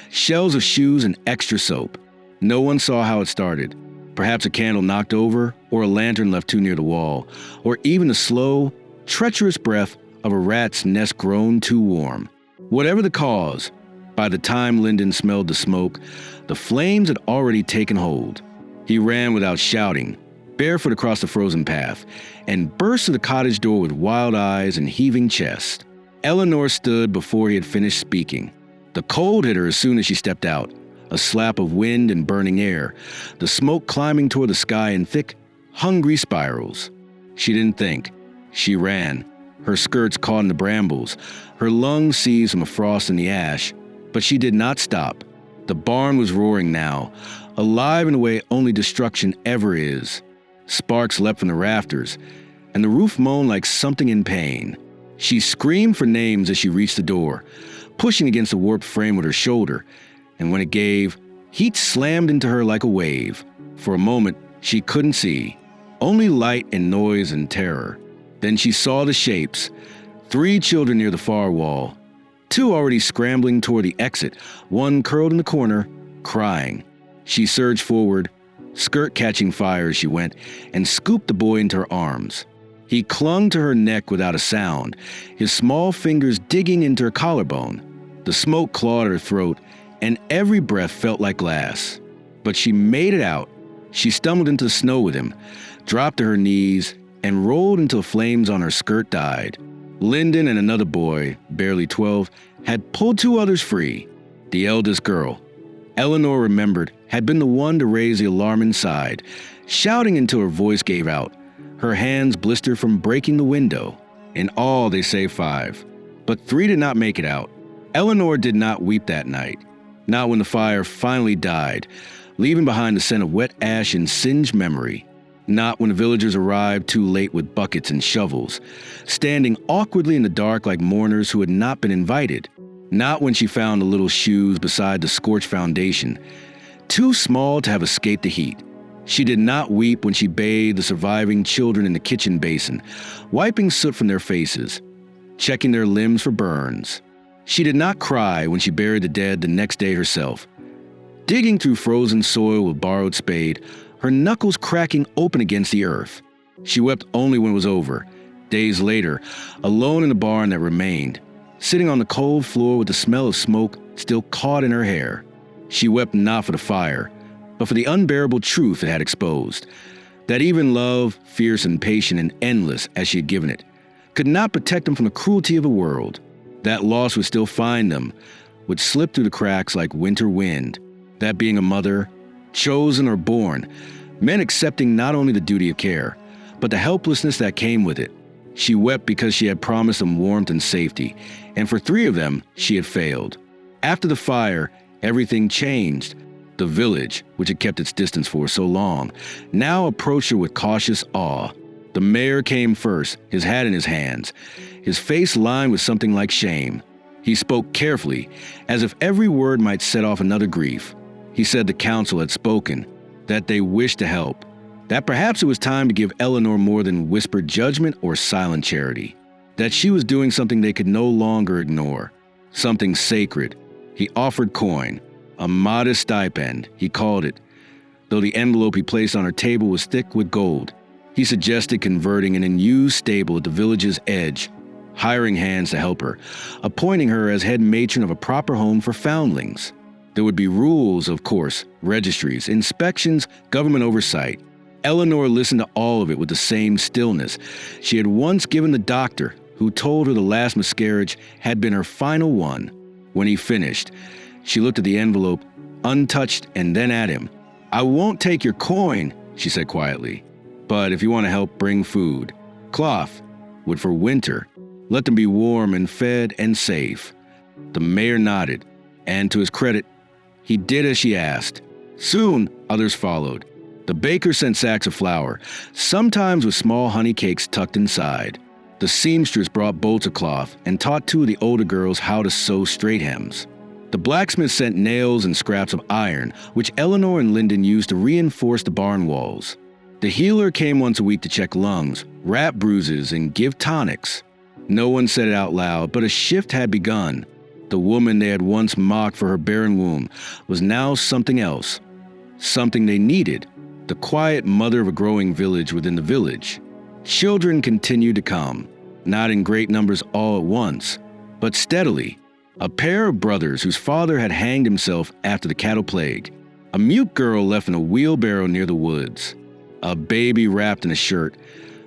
Speaker 1: shelves of shoes, and extra soap. No one saw how it started. Perhaps a candle knocked over, or a lantern left too near the wall, or even the slow, treacherous breath of a rat's nest grown too warm. Whatever the cause, by the time Lyndon smelled the smoke, the flames had already taken hold. He ran without shouting, barefoot across the frozen path, and burst to the cottage door with wild eyes and heaving chest. Eleanor stood before he had finished speaking. The cold hit her as soon as she stepped out, a slap of wind and burning air, the smoke climbing toward the sky in thick, hungry spirals. She didn't think. She ran, her skirts caught in the brambles, her lungs seized from a frost in the ash, but she did not stop. The barn was roaring now, alive in a way only destruction ever is. Sparks leapt from the rafters, and the roof moaned like something in pain. She screamed for names as she reached the door, pushing against the warped frame with her shoulder, and when it gave, heat slammed into her like a wave. For a moment, she couldn't see, only light and noise and terror. Then she saw the shapes, 3 children near the far wall, 2 already scrambling toward the exit, 1 curled in the corner, crying. She surged forward, skirt catching fire as she went, and scooped the boy into her arms. He clung to her neck without a sound, his small fingers digging into her collarbone. The smoke clawed her throat, and every breath felt like glass. But she made it out. She stumbled into the snow with him, dropped to her knees, and rolled until flames on her skirt died. Lyndon and another boy, barely 12, had pulled 2 others free. The eldest girl, Eleanor remembered, had been the one to raise the alarm inside, shouting until her voice gave out. Her hands blistered from breaking the window. In all, they say 5, but 3 did not make it out. Eleanor did not weep that night, not when the fire finally died, leaving behind the scent of wet ash and singed memory. Not when the villagers arrived too late with buckets and shovels, standing awkwardly in the dark like mourners who had not been invited. Not when she found the little shoes beside the scorched foundation, too small to have escaped the heat. She did not weep when she bathed the surviving children in the kitchen basin, wiping soot from their faces, checking their limbs for burns. She did not cry when she buried the dead the next day herself, digging through frozen soil with borrowed spade, her knuckles cracking open against the earth. She wept only when it was over, days later, alone in the barn that remained, sitting on the cold floor with the smell of smoke still caught in her hair. She wept not for the fire, but for the unbearable truth it had exposed, that even love, fierce and patient and endless as she had given it, could not protect them from the cruelty of the world. That loss would still find them, would slip through the cracks like winter wind. That being a mother, chosen or born, meant accepting not only the duty of care, but the helplessness that came with it. She wept because she had promised them warmth and safety, and for 3 of them, she had failed. After the fire, everything changed. The village, which had kept its distance for so long, now approached her with cautious awe. The mayor came first, his hat in his hands, his face lined with something like shame. He spoke carefully, as if every word might set off another grief. He said the council had spoken, that they wished to help, that perhaps it was time to give Eleanor more than whispered judgment or silent charity, that she was doing something they could no longer ignore, something sacred. He offered coin, a modest stipend, he called it, though the envelope he placed on her table was thick with gold. He suggested converting an unused stable at the village's edge, hiring hands to help her, appointing her as head matron of a proper home for foundlings. There would be rules, of course, registries, inspections, government oversight. Eleanor listened to all of it with the same stillness she had once given the doctor who told her the last miscarriage had been her final one. When he finished, she looked at the envelope, untouched, and then at him. "I won't take your coin," she said quietly, "but if you want to help bring food, cloth, wood for winter, let them be warm and fed and safe." The mayor nodded, and to his credit, he did as she asked. Soon, others followed. The baker sent sacks of flour, sometimes with small honey cakes tucked inside. The seamstress brought bolts of cloth and taught 2 of the older girls how to sew straight hems. The blacksmith sent nails and scraps of iron, which Eleanor and Lyndon used to reinforce the barn walls. The healer came once a week to check lungs, wrap bruises, and give tonics. No one said it out loud, but a shift had begun. The woman they had once mocked for her barren womb was now something else, something they needed, the quiet mother of a growing village within the village. Children continued to come, not in great numbers all at once, but steadily. A pair of brothers whose father had hanged himself after the cattle plague, a mute girl left in a wheelbarrow near the woods, a baby wrapped in a shirt,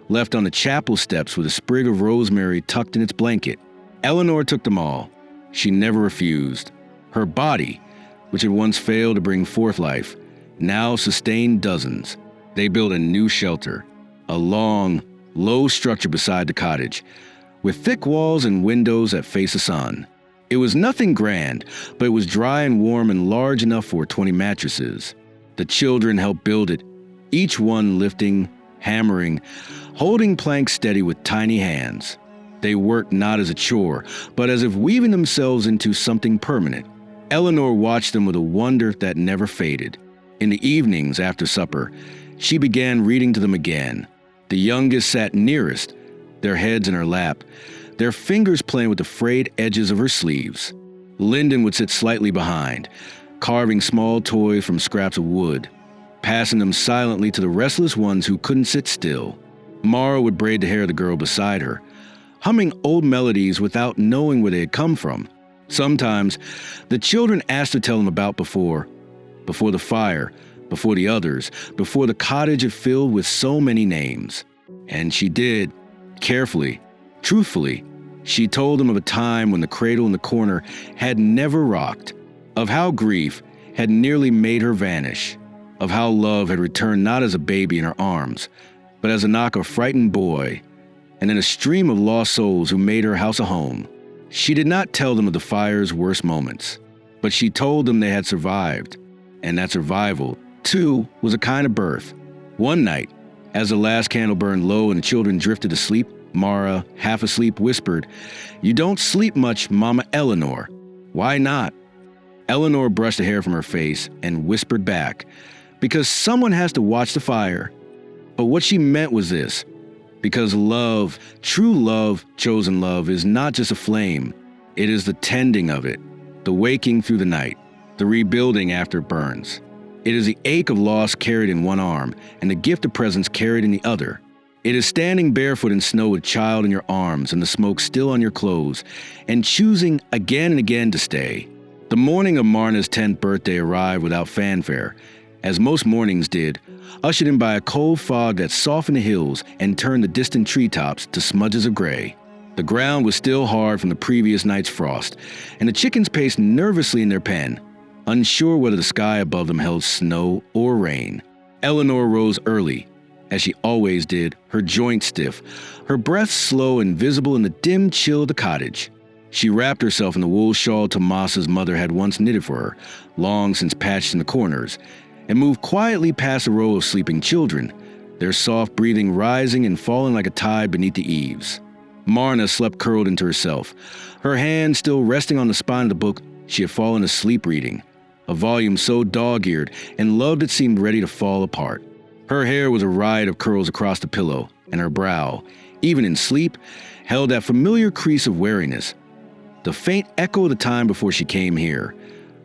Speaker 1: left on the chapel steps with a sprig of rosemary tucked in its blanket. Eleanor took them all. She never refused. Her body, which had once failed to bring forth life, now sustained dozens. They built a new shelter, a long, low structure beside the cottage, with thick walls and windows that face the sun. It was nothing grand, but it was dry and warm and large enough for 20 mattresses. The children helped build it, each one lifting, hammering, holding planks steady with tiny hands. They worked not as a chore, but as if weaving themselves into something permanent. Eleanor watched them with a wonder that never faded. In the evenings after supper, she began reading to them again. The youngest sat nearest, their heads in her lap, their fingers playing with the frayed edges of her sleeves. Lyndon would sit slightly behind, carving small toys from scraps of wood, passing them silently to the restless ones who couldn't sit still. Mara would braid the hair of the girl beside her, humming old melodies without knowing where they had come from. Sometimes, the children asked to tell them about before the fire, before the others, before the cottage had filled with so many names. And she did, carefully, truthfully. She told them of a time when the cradle in the corner had never rocked, of how grief had nearly made her vanish, of how love had returned not as a baby in her arms, but as a knock of frightened boy, and in a stream of lost souls who made her house a home. She did not tell them of the fire's worst moments, but she told them they had survived, and that survival, too, was a kind of birth. One night, as the last candle burned low and the children drifted to sleep, Mara, half asleep, whispered, "You don't sleep much, Mama Eleanor." "Why not?" Eleanor brushed the hair from her face and whispered back, "Because someone has to watch the fire." But what she meant was this: because love, true love, chosen love, is not just a flame. It is the tending of it, the waking through the night, the rebuilding after it burns. It is the ache of loss carried in one arm and the gift of presence carried in the other. It is standing barefoot in snow with a child in your arms and the smoke still on your clothes, and choosing again and again to stay. The morning of Marna's 10th birthday arrived without fanfare, as most mornings did, ushered in by a cold fog that softened the hills and turned the distant treetops to smudges of gray. The ground was still hard from the previous night's frost, and the chickens paced nervously in their pen, unsure whether the sky above them held snow or rain. Eleanor rose early, as she always did, her joints stiff, her breath slow and visible in the dim chill of the cottage. She wrapped herself in the wool shawl Tomas's mother had once knitted for her, long since patched in the corners, and moved quietly past a row of sleeping children, their soft breathing rising and falling like a tide beneath the eaves. Marna slept curled into herself, her hand still resting on the spine of the book she had fallen asleep reading, a volume so dog-eared and loved it seemed ready to fall apart. Her hair was a riot of curls across the pillow, and her brow, even in sleep, held that familiar crease of wariness, the faint echo of the time before she came here,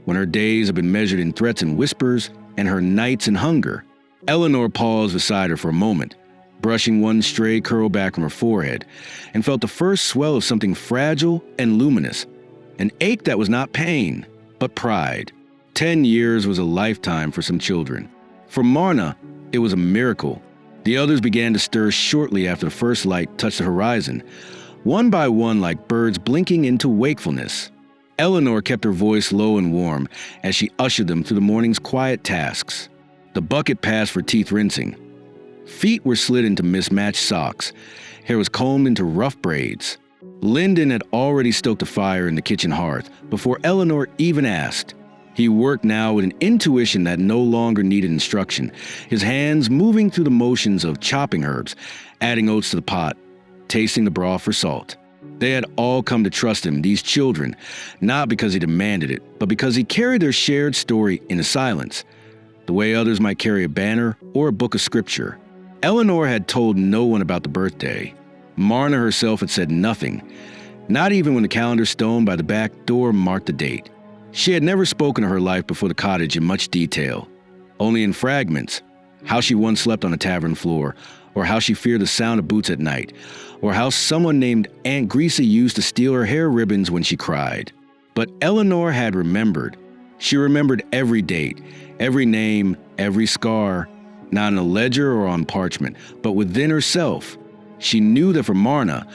Speaker 1: when her days had been measured in threats and whispers, and her nights in hunger. Eleanor paused beside her for a moment, brushing one stray curl back from her forehead, and felt the first swell of something fragile and luminous, an ache that was not pain, but pride. 10 years was a lifetime for some children. For Marna, it was a miracle. The others began to stir shortly after the first light touched the horizon, one by one like birds blinking into wakefulness. Eleanor kept her voice low and warm as she ushered them through the morning's quiet tasks. The bucket passed for teeth rinsing. Feet were slid into mismatched socks. Hair was combed into rough braids. Lyndon had already stoked a fire in the kitchen hearth before Eleanor even asked. He worked now with an intuition that no longer needed instruction, his hands moving through the motions of chopping herbs, adding oats to the pot, tasting the broth for salt. They had all come to trust him, these children, not because he demanded it, but because he carried their shared story in a silence, the way others might carry a banner or a book of scripture. Eleanor had told no one about the birthday. Marna herself had said nothing, not even when the calendar stone by the back door marked the date. She had never spoken of her life before the cottage in much detail, only in fragments, how she once slept on a tavern floor, or how she feared the sound of boots at night, or how someone named Aunt Greasy used to steal her hair ribbons when she cried. But Eleanor had remembered. She remembered every date, every name, every scar, not in a ledger or on parchment, but within herself. She knew that for Marna,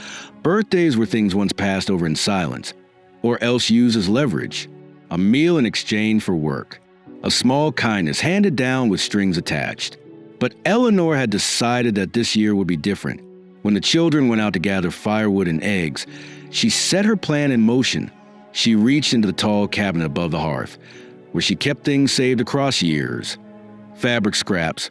Speaker 1: birthdays were things once passed over in silence, or else used as leverage, a meal in exchange for work, a small kindness handed down with strings attached. But Eleanor had decided that this year would be different. When the children went out to gather firewood and eggs, she set her plan in motion. She reached into the tall cabinet above the hearth, where she kept things saved across years. Fabric scraps,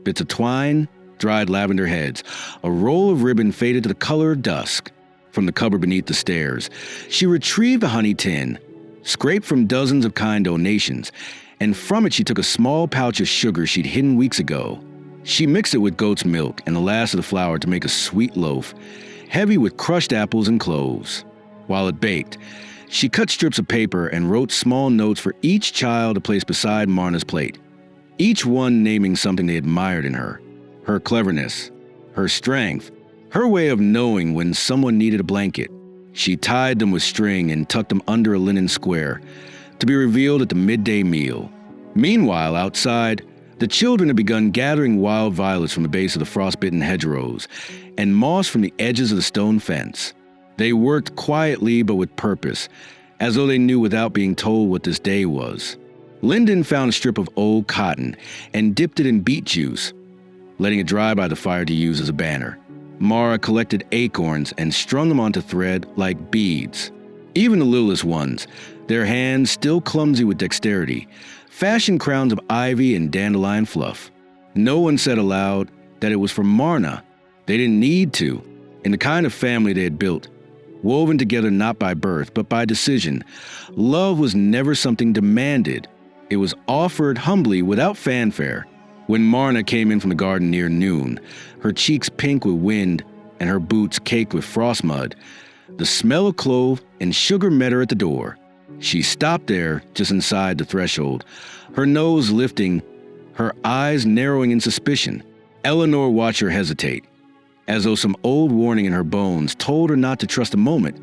Speaker 1: bits of twine, dried lavender heads, a roll of ribbon faded to the color of dusk. From the cupboard beneath the stairs, she retrieved a honey tin, scraped from dozens of kind donations, and from it she took a small pouch of sugar she'd hidden weeks ago. She mixed it with goat's milk and the last of the flour to make a sweet loaf, heavy with crushed apples and cloves. While it baked, she cut strips of paper and wrote small notes for each child to place beside Marna's plate, each one naming something they admired in her cleverness, her strength, her way of knowing when someone needed a blanket. She tied them with string and tucked them under a linen square, to be revealed at the midday meal. Meanwhile, outside, the children had begun gathering wild violets from the base of the frostbitten hedgerows and moss from the edges of the stone fence. They worked quietly but with purpose, as though they knew without being told what this day was. Lyndon found a strip of old cotton and dipped it in beet juice, letting it dry by the fire to use as a banner. Mara collected acorns and strung them onto thread like beads. Even the littlest ones, their hands still clumsy with dexterity, fashioned crowns of ivy and dandelion fluff. No one said aloud that it was for Marna. They didn't need to. In the kind of family they had built, woven together not by birth but by decision, love was never something demanded. It was offered humbly without fanfare. When Marna came in from the garden near noon, her cheeks pink with wind and her boots caked with frost mud, the smell of clove and sugar met her at the door. She stopped there, just inside the threshold, her nose lifting, her eyes narrowing in suspicion. Eleanor watched her hesitate, as though some old warning in her bones told her not to trust a moment,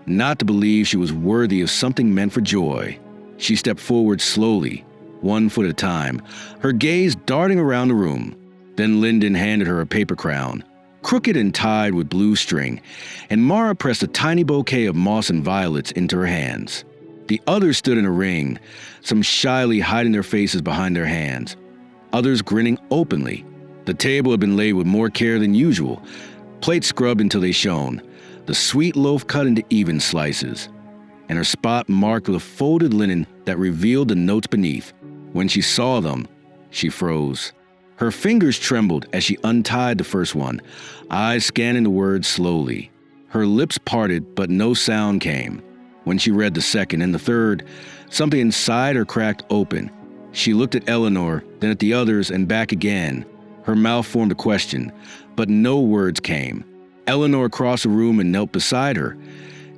Speaker 1: not to believe she was worthy of something meant for joy. She stepped forward slowly, one foot at a time, her gaze darting around the room. Then Lyndon handed her a paper crown, crooked and tied with blue string, and Mara pressed a tiny bouquet of moss and violets into her hands. The others stood in a ring, some shyly hiding their faces behind their hands, others grinning openly. The table had been laid with more care than usual, plates scrubbed until they shone, the sweet loaf cut into even slices, and her spot marked with a folded linen that revealed the notes beneath. When she saw them, she froze. Her fingers trembled as she untied the first one, eyes scanning the words slowly. Her lips parted, but no sound came. When she read the second and the third, something inside her cracked open. She looked at Eleanor, then at the others, and back again. Her mouth formed a question, but no words came. Eleanor crossed the room and knelt beside her,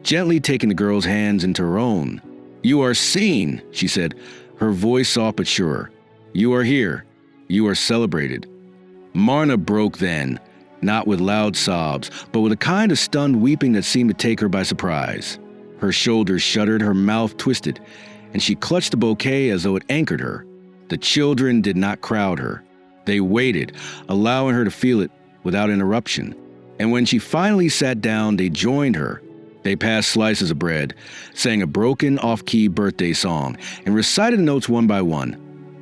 Speaker 1: gently taking the girl's hands into her own. "You are seen," she said, her voice soft but sure. "You are here. You are celebrated." Marna broke then, not with loud sobs, but with a kind of stunned weeping that seemed to take her by surprise. Her shoulders shuddered, her mouth twisted, and she clutched the bouquet as though it anchored her. The children did not crowd her. They waited, allowing her to feel it without interruption. And when she finally sat down, they joined her. They passed slices of bread, sang a broken, off-key birthday song, and recited the notes one by one,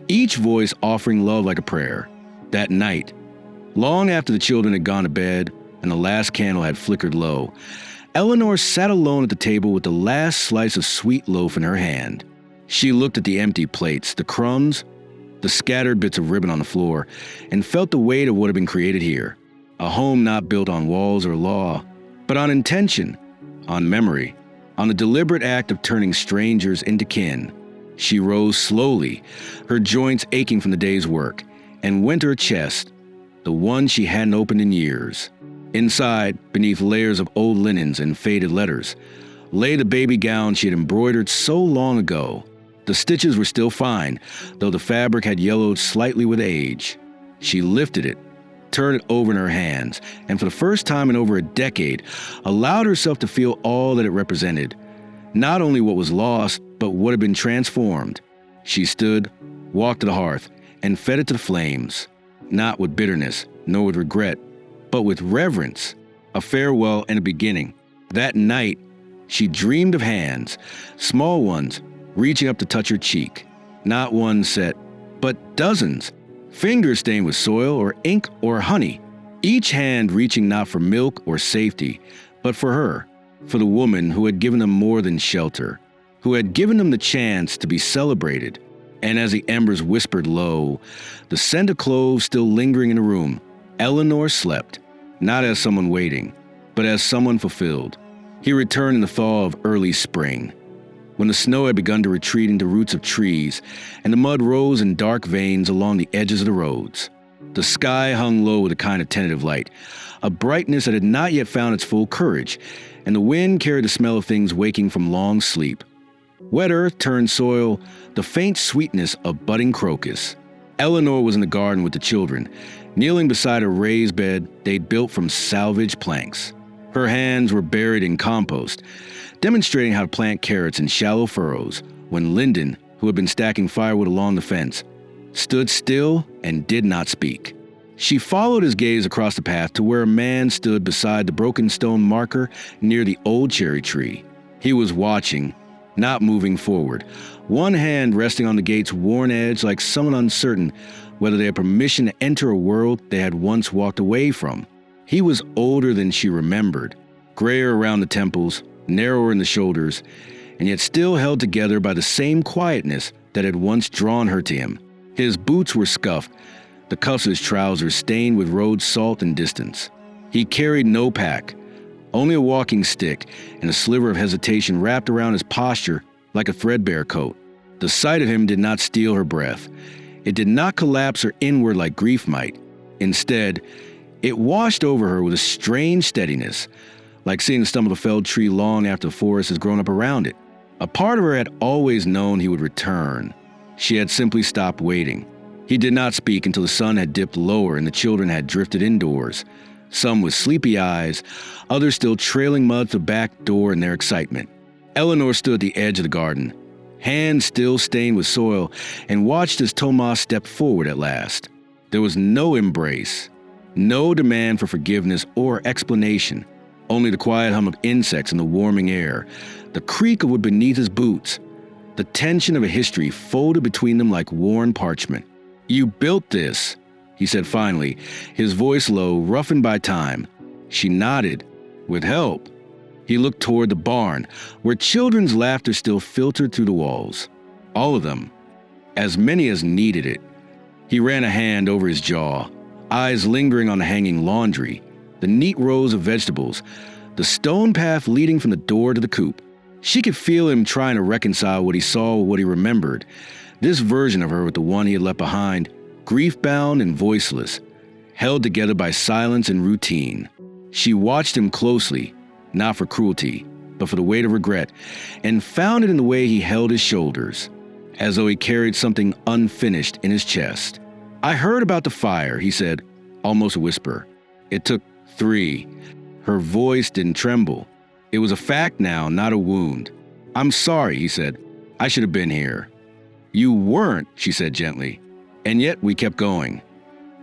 Speaker 1: each voice offering love like a prayer. That night, long after the children had gone to bed and the last candle had flickered low, Eleanor sat alone at the table with the last slice of sweet loaf in her hand. She looked at the empty plates, the crumbs, the scattered bits of ribbon on the floor, and felt the weight of what had been created here. A home not built on walls or law, but on intention, on memory, on the deliberate act of turning strangers into kin. She rose slowly, her joints aching from the day's work, and went to her chest, the one she hadn't opened in years. Inside, beneath layers of old linens and faded letters, lay the baby gown she had embroidered so long ago. The stitches were still fine, though the fabric had yellowed slightly with age. She lifted it, turned it over in her hands, and for the first time in over a decade, allowed herself to feel all that it represented. Not only what was lost, but what had been transformed. She stood, walked to the hearth, and fed it to the flames, not with bitterness, nor with regret, but with reverence, a farewell and a beginning. That night, she dreamed of hands, small ones, reaching up to touch her cheek. Not one set, but dozens, fingers stained with soil or ink or honey, each hand reaching not for milk or safety, but for her, for the woman who had given them more than shelter, who had given them the chance to be celebrated. And as the embers whispered low, the scent of cloves still lingering in the room, Eleanor slept, not as someone waiting, but as someone fulfilled. He returned in the thaw of early spring, when the snow had begun to retreat into roots of trees, and the mud rose in dark veins along the edges of the roads. The sky hung low with a kind of tentative light, a brightness that had not yet found its full courage, and the wind carried the smell of things waking from long sleep. Wet earth turned soil, the faint sweetness of budding crocus. Eleanor was in the garden with the children, kneeling beside a raised bed they'd built from salvaged planks. Her hands were buried in compost, demonstrating how to plant carrots in shallow furrows, when Lyndon, who had been stacking firewood along the fence, stood still and did not speak. She followed his gaze across the path to where a man stood beside the broken stone marker near the old cherry tree. He was watching, not moving forward, one hand resting on the gate's worn edge like someone uncertain whether they had permission to enter a world they had once walked away from. He was older than she remembered, grayer around the temples, narrower in the shoulders, and yet still held together by the same quietness that had once drawn her to him. His boots were scuffed, the cuffs of his trousers stained with road salt and distance. He carried no pack, only a walking stick and a sliver of hesitation wrapped around his posture like a threadbare coat. The sight of him did not steal her breath. It did not collapse her inward like grief might. Instead, it washed over her with a strange steadiness, like seeing the stump of a felled tree long after the forest has grown up around it. A part of her had always known he would return. She had simply stopped waiting. He did not speak until the sun had dipped lower and the children had drifted indoors, some with sleepy eyes, others still trailing mud to the back door in their excitement. Eleanor stood at the edge of the garden, hands still stained with soil, and watched as Tomas stepped forward at last. There was no embrace, No demand for forgiveness or explanation. Only the quiet hum of insects in the warming air, the creak of wood beneath his boots, the tension of a history folded between them like worn parchment. "You built this," he said finally, his voice low, roughened by time. She nodded. "With help." He looked toward the barn, where children's laughter still filtered through the walls. All of them. As many as needed it. He ran a hand over his jaw, eyes lingering on the hanging laundry, the neat rows of vegetables, the stone path leading from the door to the coop. She could feel him trying to reconcile what he saw with what he remembered, this version of her with the one he had left behind, grief-bound and voiceless, held together by silence and routine. She watched him closely, not for cruelty, but for the weight of regret, and found it in the way he held his shoulders, as though he carried something unfinished in his chest. "I heard about the fire," he said, almost a whisper. "It took 3. Her voice didn't tremble. It was a fact now, not a wound. "I'm sorry," he said. "I should have been here." "You weren't," she said gently. "And yet we kept going."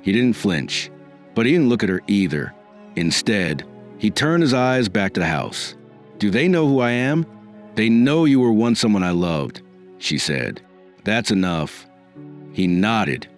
Speaker 1: He didn't flinch, but he didn't look at her either. Instead, he turned his eyes back to the house. "Do they know who I am?" "They know you were once someone I loved," she said. "That's enough." He nodded,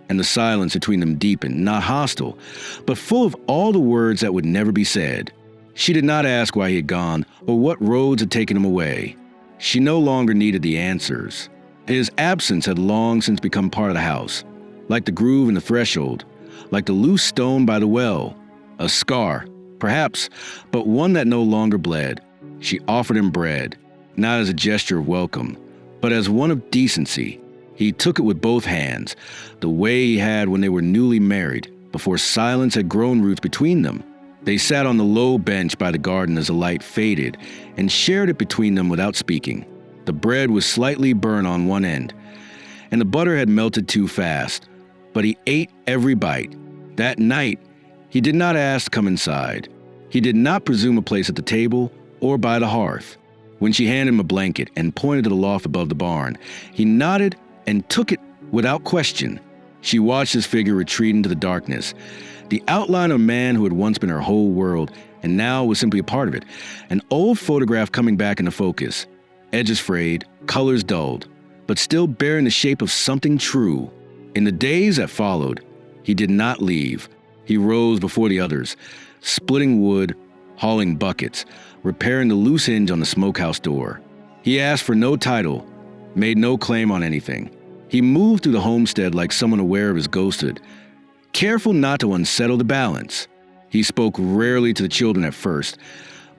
Speaker 1: and the silence between them deepened, not hostile, but full of all the words that would never be said. She did not ask why he had gone or what roads had taken him away. She no longer needed the answers. His absence had long since become part of the house, like the groove in the threshold, like the loose stone by the well. A scar, perhaps, but one that no longer bled. She offered him bread, not as a gesture of welcome, but as one of decency. He took it with both hands, the way he had when they were newly married, before silence had grown roots between them. They sat on the low bench by the garden as the light faded, and shared it between them without speaking. The bread was slightly burnt on one end, and the butter had melted too fast, but he ate every bite. That night, he did not ask to come inside. He did not presume a place at the table or by the hearth. When she handed him a blanket and pointed to the loft above the barn, he nodded and took it without question. She watched his figure retreat into the darkness, the outline of a man who had once been her whole world and now was simply a part of it, an old photograph coming back into focus, edges frayed, colors dulled, but still bearing the shape of something true. In the days that followed, he did not leave. He rose before the others, splitting wood, hauling buckets, repairing the loose hinge on the smokehouse door. He asked for no title, made no claim on anything. He moved through the homestead like someone aware of his ghosthood, careful not to unsettle the balance. He spoke rarely to the children at first,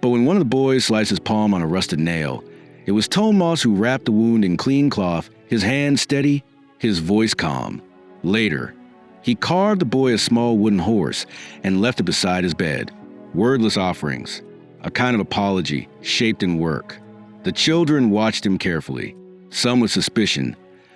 Speaker 1: but when one of the boys sliced his palm on a rusted nail, it was Tomas who wrapped the wound in clean cloth, his hand steady, his voice calm. Later, he carved the boy a small wooden horse and left it beside his bed. Wordless offerings, a kind of apology shaped in work. The children watched him carefully, some with suspicion,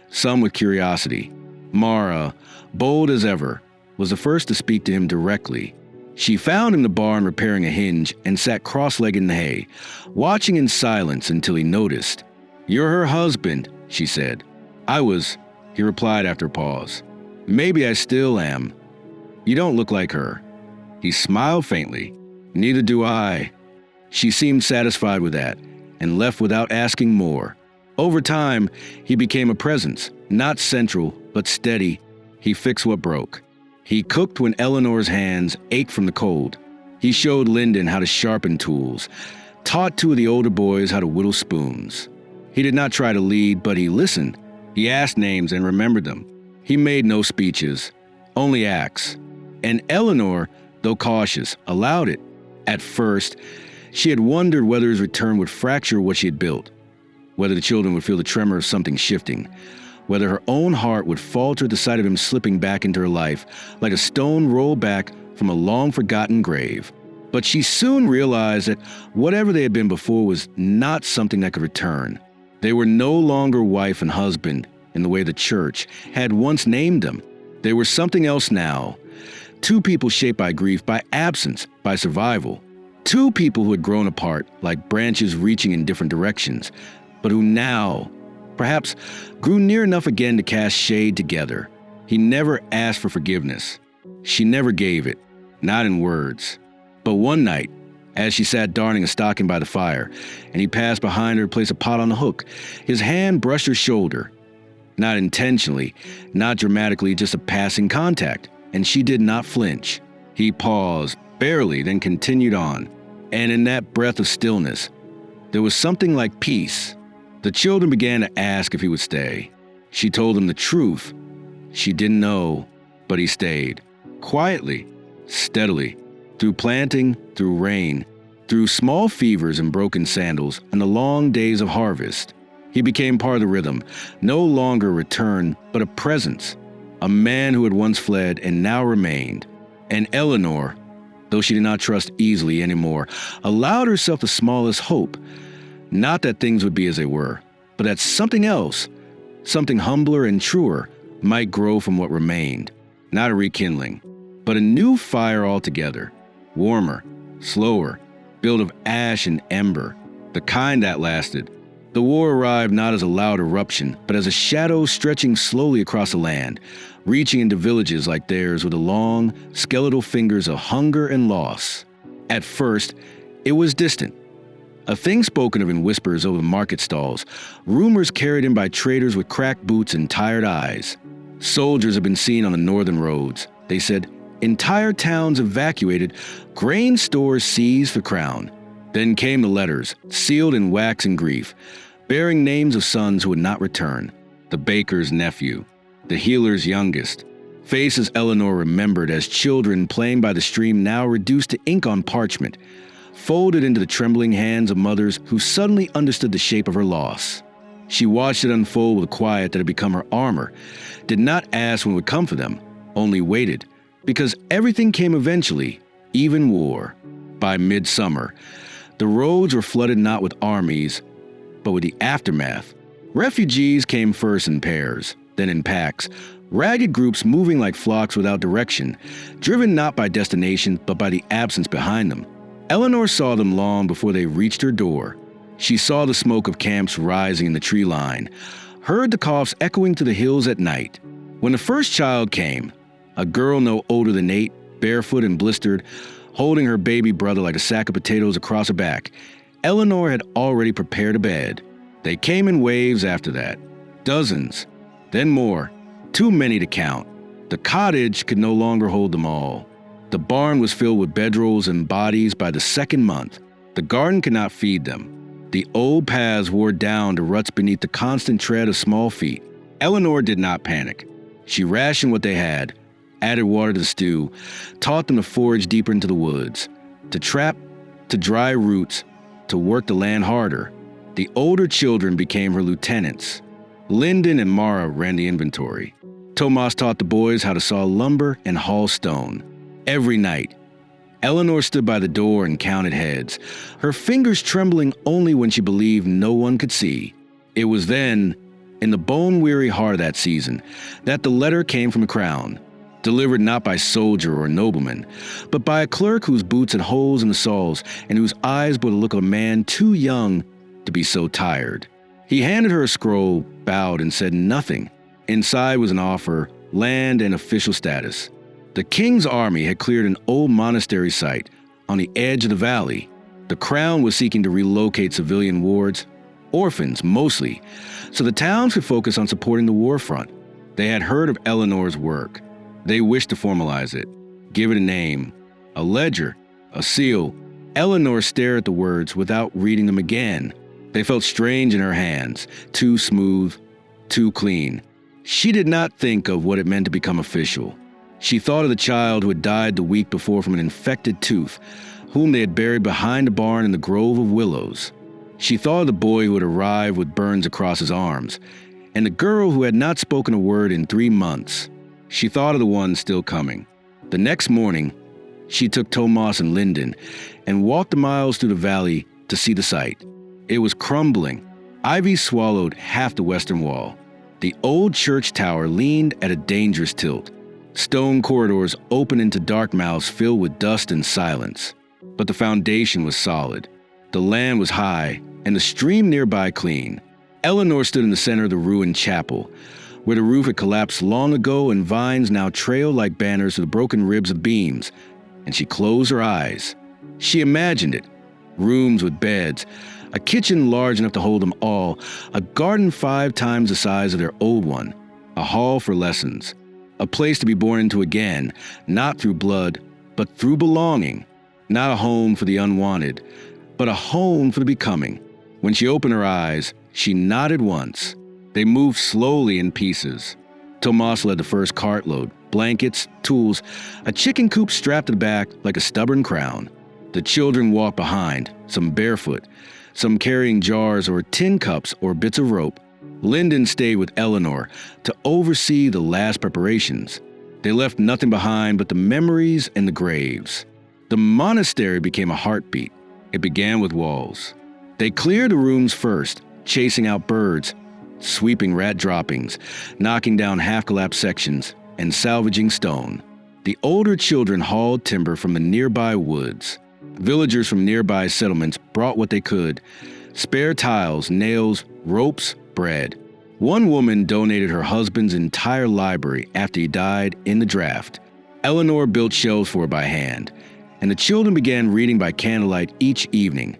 Speaker 1: some with curiosity. Mara, bold as ever, was the first to speak to him directly. She found him in the barn repairing a hinge and sat cross-legged in the hay, watching in silence until he noticed. "You're her husband," she said. "I was," he replied after a pause. "Maybe I still am. You don't look like her." He smiled faintly. "Neither do I." She seemed satisfied with that, and left without asking more. Over time, he became a presence, not central, but steady. He fixed what broke. He cooked when Eleanor's hands ached from the cold. He showed Lyndon how to sharpen tools, taught 2 of the older boys how to whittle spoons. He did not try to lead, but he listened. He asked names and remembered them. He made no speeches, only acts. And Eleanor, though cautious, allowed it. At first, she had wondered whether his return would fracture what she had built, whether the children would feel the tremor of something shifting, whether her own heart would falter at the sight of him slipping back into her life like a stone rolled back from a long-forgotten grave. But she soon realized that whatever they had been before was not something that could return. They were no longer wife and husband in the way the church had once named them. They were something else now. 2 people shaped by grief, by absence, by survival. 2 people who had grown apart like branches reaching in different directions, but who now, perhaps, grew near enough again to cast shade together. He never asked for forgiveness. She never gave it. not in words. But one night, as she sat darning a stocking by the fire, and he passed behind her to place a pot on the hook, his hand brushed her shoulder. Not intentionally, not dramatically, just a passing contact, and she did not flinch. He paused, barely, then continued on. And in that breath of stillness, there was something like peace. The children began to ask if he would stay. She told them the truth. She didn't know, but he stayed. Quietly, steadily, through planting, through rain, through small fevers and broken sandals, and the long days of harvest. He became part of the rhythm, no longer a return, but a presence. A man who had once fled and now remained. And Eleanor, though she did not trust easily anymore, allowed herself the smallest hope. Not that things would be as they were, but that something else, something humbler and truer, might grow from what remained. Not a rekindling, but a new fire altogether. Warmer, slower, built of ash and ember, the kind that lasted. The war arrived not as a loud eruption, but as a shadow stretching slowly across the land, reaching into villages like theirs with the long, skeletal fingers of hunger and loss. At first, it was distant, a thing spoken of in whispers over market stalls, rumors carried in by traders with cracked boots and tired eyes. Soldiers had been seen on the northern roads. They said, entire towns evacuated, grain stores seized for crown. Then came the letters, sealed in wax and grief, bearing names of sons who would not return, the baker's nephew, the healer's youngest, faces Eleanor remembered as children playing by the stream now reduced to ink on parchment, folded into the trembling hands of mothers who suddenly understood the shape of her loss. She watched it unfold with a quiet that had become her armor, did not ask when it would come for them, only waited, because everything came eventually, even war. By midsummer, the roads were flooded not with armies, but with the aftermath. Refugees came first in pairs, then in packs, ragged groups moving like flocks without direction, driven not by destination but by the absence behind them. Eleanor saw them long before they reached her door. She saw the smoke of camps rising in the tree line, heard the coughs echoing to the hills at night. When the first child came, a girl no older than 8, barefoot and blistered, holding her baby brother like a sack of potatoes across her back, Eleanor had already prepared a bed. They came in waves after that. Dozens. Then more. Too many to count. The cottage could no longer hold them all. The barn was filled with bedrolls and bodies by the second month. The garden could not feed them. The old paths wore down to ruts beneath the constant tread of small feet. Eleanor did not panic. She rationed what they had, added water to the stew, taught them to forage deeper into the woods, to trap, to dry roots, to work the land harder. The older children became her lieutenants. Lyndon and Mara ran the inventory. Tomas taught the boys how to saw lumber and haul stone. Every night, Eleanor stood by the door and counted heads, her fingers trembling only when she believed no one could see. It was then, in the bone-weary heart of that season, that the letter came from the crown, delivered not by soldier or nobleman, but by a clerk whose boots had holes in the soles and whose eyes bore the look of a man too young to be so tired. He handed her a scroll, bowed, and said nothing. Inside was an offer, land, and official status. The king's army had cleared an old monastery site on the edge of the valley. The crown was seeking to relocate civilian wards, orphans mostly, so the towns could focus on supporting the war front. They had heard of Eleanor's work. They wished to formalize it, give it a name, a ledger, a seal. Eleanor stared at the words without reading them again. They felt strange in her hands, too smooth, too clean. She did not think of what it meant to become official. She thought of the child who had died the week before from an infected tooth, whom they had buried behind a barn in the grove of willows. She thought of the boy who had arrived with burns across his arms, and the girl who had not spoken a word in 3 months. She thought of the one still coming. The next morning, she took Tomas and Lyndon and walked the miles through the valley to see the site. It was crumbling. Ivy swallowed half the western wall. The old church tower leaned at a dangerous tilt. Stone corridors opened into dark mouths filled with dust and silence. But the foundation was solid. The land was high, and the stream nearby clean. Eleanor stood in the center of the ruined chapel, where the roof had collapsed long ago and vines now trailed like banners to the broken ribs of beams, and she closed her eyes. She imagined it. Rooms with beds, a kitchen large enough to hold them all, a garden 5 times the size of their old one, a hall for lessons, a place to be born into again, not through blood, but through belonging, not a home for the unwanted, but a home for the becoming. When she opened her eyes, she nodded once. They moved slowly in pieces. Tomas led the first cartload, blankets, tools, a chicken coop strapped to the back like a stubborn crown. The children walked behind, some barefoot, some carrying jars or tin cups or bits of rope. Lyndon stayed with Eleanor to oversee the last preparations. They left nothing behind but the memories and the graves. The monastery became a heartbeat. It began with walls. They cleared the rooms first, chasing out birds, sweeping rat droppings, knocking down half-collapsed sections, and salvaging stone. The older children hauled timber from the nearby woods. Villagers from nearby settlements brought what they could: spare tiles, nails, ropes, bread. One woman donated her husband's entire library after he died in the draft. Eleanor built shelves for her by hand, and the children began reading by candlelight each evening,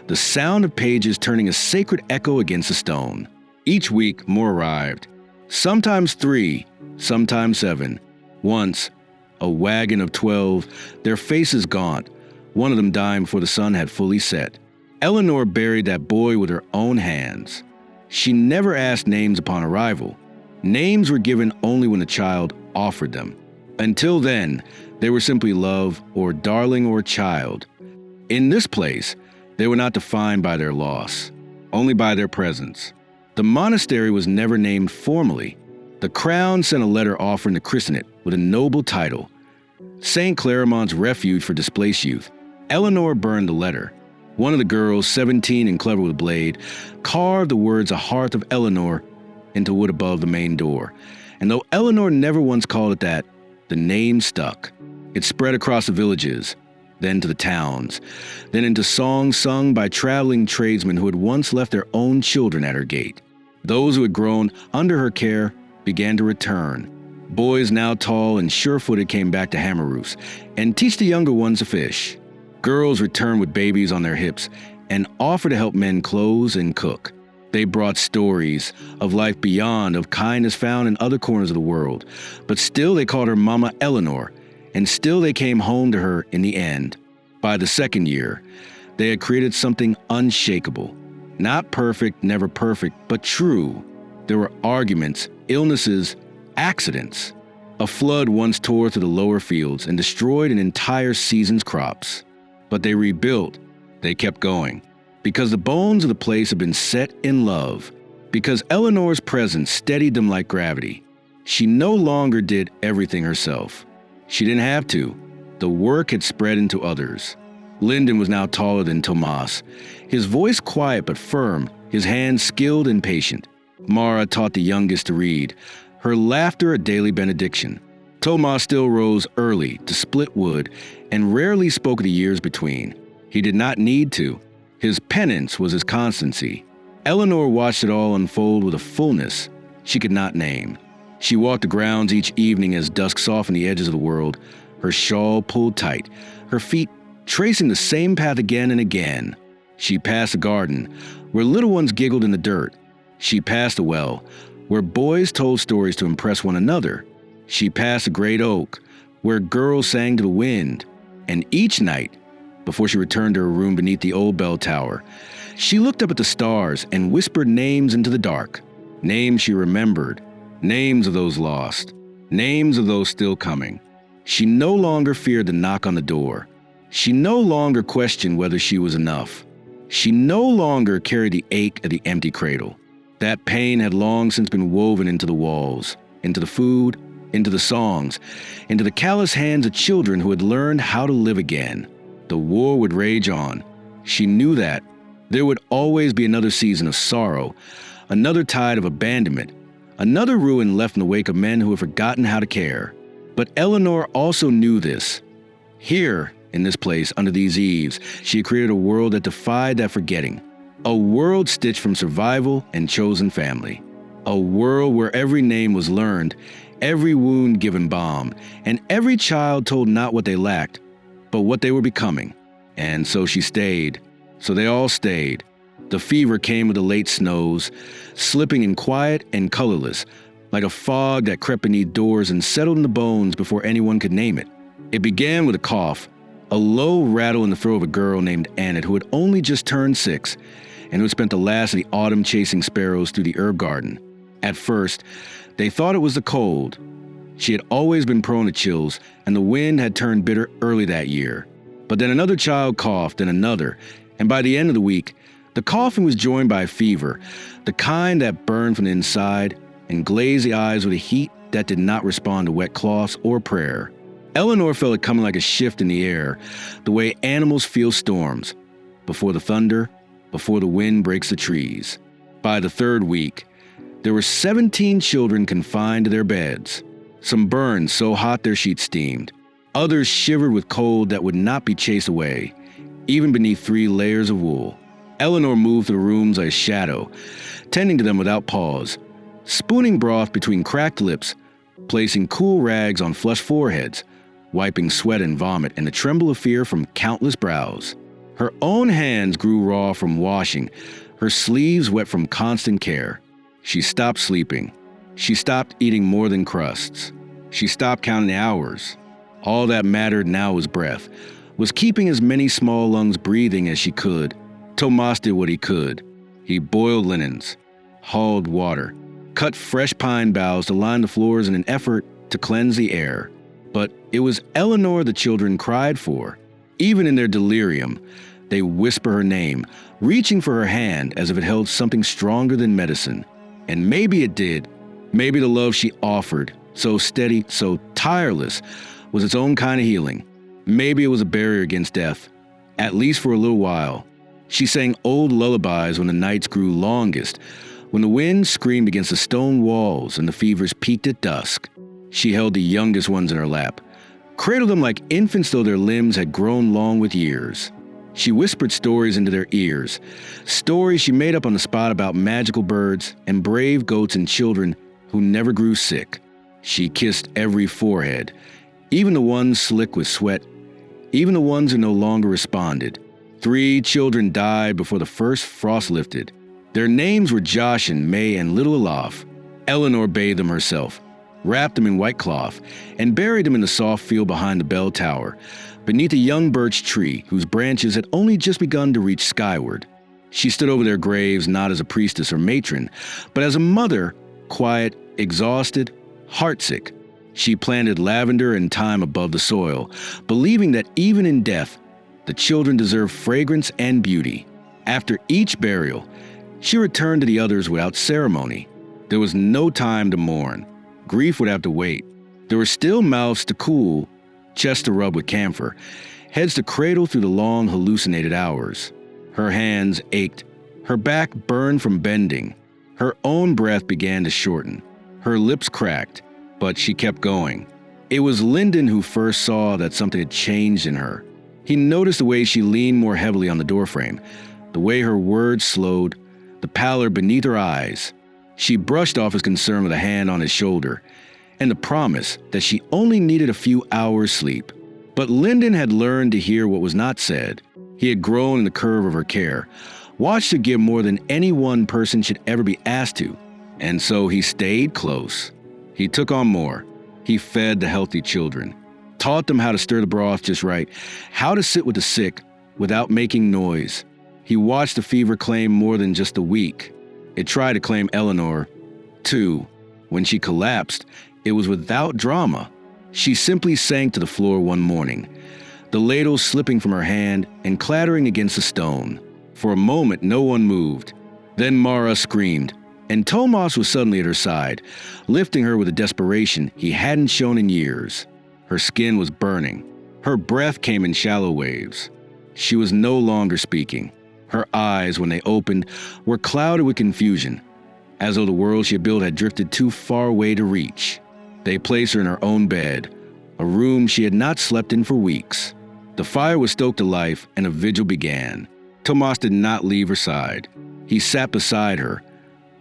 Speaker 1: the sound of pages turning a sacred echo against the stone. Each week, more arrived. Sometimes 3, sometimes 7. Once, a wagon of 12, their faces gaunt, one of them dying before the sun had fully set. Eleanor buried that boy with her own hands. She never asked names upon arrival. Names were given only when the child offered them. Until then, they were simply love or darling or child. In this place, they were not defined by their loss, only by their presence. The monastery was never named formally. The crown sent a letter offering to christen it with a noble title, St. Claremont's Refuge for Displaced Youth. Eleanor burned the letter. One of the girls, 17 and clever with a blade, carved the words "A Hearth of Eleanor" into wood above the main door. And though Eleanor never once called it that, the name stuck. It spread across the villages, then to the towns, then into songs sung by traveling tradesmen who had once left their own children at her gate. Those who had grown under her care began to return. Boys now tall and sure-footed came back to hammer roofs and teach the younger ones to fish. Girls returned with babies on their hips and offered to help men clothe and cook. They brought stories of life beyond, of kindness found in other corners of the world. But still they called her Mama Eleanor, and still they came home to her in the end. By the second year, they had created something unshakable. Not perfect, never perfect, but true. There were arguments, illnesses, accidents. A flood once tore through the lower fields and destroyed an entire season's crops. But they rebuilt. They kept going. Because the bones of the place had been set in love. Because Eleanor's presence steadied them like gravity. She no longer did everything herself. She didn't have to. The work had spread into others. Lyndon was now taller than Tomas, his voice quiet but firm, his hands skilled and patient. Mara taught the youngest to read, her laughter a daily benediction. Tomas still rose early to split wood and rarely spoke of the years between. He did not need to. His penance was his constancy. Eleanor watched it all unfold with a fullness she could not name. She walked the grounds each evening as dusk softened the edges of the world, her shawl pulled tight, her feet tracing the same path again and again. She passed the garden, where little ones giggled in the dirt. She passed the well, where boys told stories to impress one another. She passed a great oak, where girls sang to the wind. And each night, before she returned to her room beneath the old bell tower, she looked up at the stars and whispered names into the dark. Names she remembered, names of those lost, names of those still coming. She no longer feared the knock on the door. She no longer questioned whether she was enough. She no longer carried the ache of the empty cradle. That pain had long since been woven into the walls, into the food, into the songs, into the callous hands of children who had learned how to live again. The war would rage on. She knew that. There would always be another season of sorrow, another tide of abandonment, another ruin left in the wake of men who had forgotten how to care. But Eleanor also knew this. Here, in this place, under these eaves, she had created a world that defied that forgetting. A world stitched from survival and chosen family. A world where every name was learned, every wound given balm, and every child told not what they lacked, but what they were becoming. And so she stayed. So they all stayed. The fever came with the late snows, slipping in quiet and colorless, like a fog that crept beneath doors and settled in the bones before anyone could name it. It began with a cough, a low rattle in the throat of a girl named Annette who had only just turned 6 and who had spent the last of the autumn chasing sparrows through the herb garden. At first, they thought it was the cold. She had always been prone to chills, and the wind had turned bitter early that year. But then another child coughed, and another, and by the end of the week, the coughing was joined by a fever, the kind that burned from the inside and glazed the eyes with a heat that did not respond to wet cloths or prayer. Eleanor felt it coming like a shift in the air, the way animals feel storms, before the thunder, before the wind breaks the trees. By the 3rd week, there were 17 children confined to their beds. Some burned so hot their sheets steamed. Others shivered with cold that would not be chased away, even beneath 3 layers of wool. Eleanor moved through the rooms like a shadow, tending to them without pause, spooning broth between cracked lips, placing cool rags on flushed foreheads, wiping sweat and vomit and the tremble of fear from countless brows. Her own hands grew raw from washing, her sleeves wet from constant care. She stopped sleeping. She stopped eating more than crusts. She stopped counting the hours. All that mattered now was breath, was keeping as many small lungs breathing as she could. Tomas did what he could. He boiled linens, hauled water, cut fresh pine boughs to line the floors in an effort to cleanse the air. But it was Eleanor the children cried for. Even in their delirium, they whisper her name, reaching for her hand as if it held something stronger than medicine. And maybe it did. Maybe the love she offered, so steady, so tireless, was its own kind of healing. Maybe it was a barrier against death, at least for a little while. She sang old lullabies when the nights grew longest, when the wind screamed against the stone walls and the fevers peaked at dusk. She held the youngest ones in her lap, cradled them like infants though their limbs had grown long with years. She whispered stories into their ears, stories she made up on the spot about magical birds and brave goats and children who never grew sick. She kissed every forehead, even the ones slick with sweat, even the ones who no longer responded. 3 children died before the first frost lifted. Their names were Josh and May and little Olaf. Eleanor bathed them herself, wrapped them in white cloth, and buried them in the soft field behind the bell tower, beneath a young birch tree whose branches had only just begun to reach skyward. She stood over their graves not as a priestess or matron, but as a mother, quiet, exhausted, heartsick. She planted lavender and thyme above the soil, believing that even in death, the children deserved fragrance and beauty. After each burial, she returned to the others without ceremony. There was no time to mourn. Grief would have to wait. There were still mouths to cool, chests to rub with camphor, heads to cradle through the long, hallucinated hours. Her hands ached. Her back burned from bending. Her own breath began to shorten. Her lips cracked, but she kept going. It was Lyndon who first saw that something had changed in her. He noticed the way she leaned more heavily on the doorframe, the way her words slowed, the pallor beneath her eyes. She brushed off his concern with a hand on his shoulder, and the promise that she only needed a few hours' sleep. But Lyndon had learned to hear what was not said. He had grown in the curve of her care, watched her give more than any one person should ever be asked to, and so he stayed close. He took on more. He fed the healthy children, taught them how to stir the broth just right, how to sit with the sick without making noise. He watched the fever claim more than just the weak. It tried to claim Eleanor, too. When she collapsed, it was without drama. She simply sank to the floor one morning, the ladle slipping from her hand and clattering against the stone. For a moment, no one moved. Then Mara screamed, and Tomas was suddenly at her side, lifting her with a desperation he hadn't shown in years. Her skin was burning. Her breath came in shallow waves. She was no longer speaking. Her eyes, when they opened, were clouded with confusion, as though the world she had built had drifted too far away to reach. They placed her in her own bed, a room she had not slept in for weeks. The fire was stoked to life, and a vigil began. Tomas did not leave her side. He sat beside her,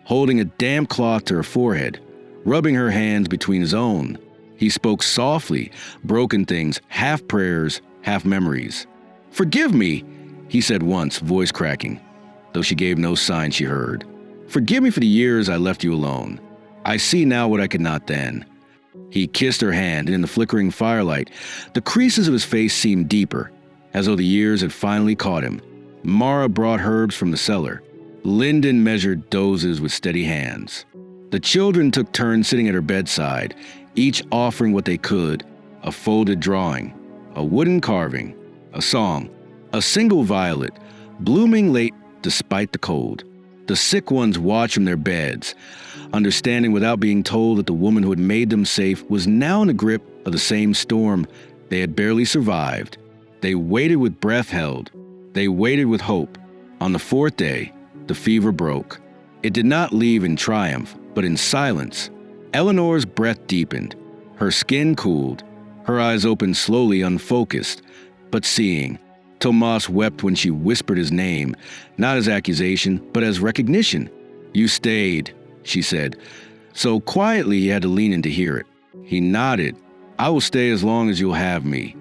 Speaker 1: holding a damp cloth to her forehead, rubbing her hands between his own. He spoke softly, broken things, half prayers, half memories. "Forgive me," he said once, voice cracking, though she gave no sign she heard. "Forgive me for the years I left you alone. I see now what I could not then." He kissed her hand, and in the flickering firelight, the creases of his face seemed deeper, as though the years had finally caught him. Mara brought herbs from the cellar. Lyndon measured doses with steady hands. The children took turns sitting at her bedside, each offering what they could: a folded drawing, a wooden carving, a song, a single violet, blooming late despite the cold. The sick ones watched from their beds, understanding without being told that the woman who had made them safe was now in the grip of the same storm they had barely survived. They waited with breath held. They waited with hope. On the fourth day, the fever broke. It did not leave in triumph, but in silence. Eleanor's breath deepened. Her skin cooled. Her eyes opened slowly, unfocused, but seeing. Tomas wept when she whispered his name, not as accusation, but as recognition. "You stayed," she said, so quietly he had to lean in to hear it. He nodded. "I will stay as long as you'll have me."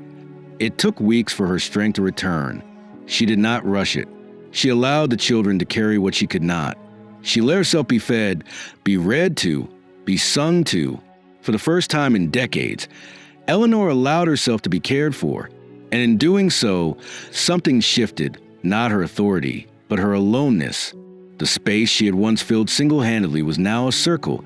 Speaker 1: It took weeks for her strength to return. She did not rush it. She allowed the children to carry what she could not. She let herself be fed, be read to, be sung to. For the first time in decades, Eleanor allowed herself to be cared for. And in doing so, something shifted, not her authority, but her aloneness. The space she had once filled single-handedly was now a circle,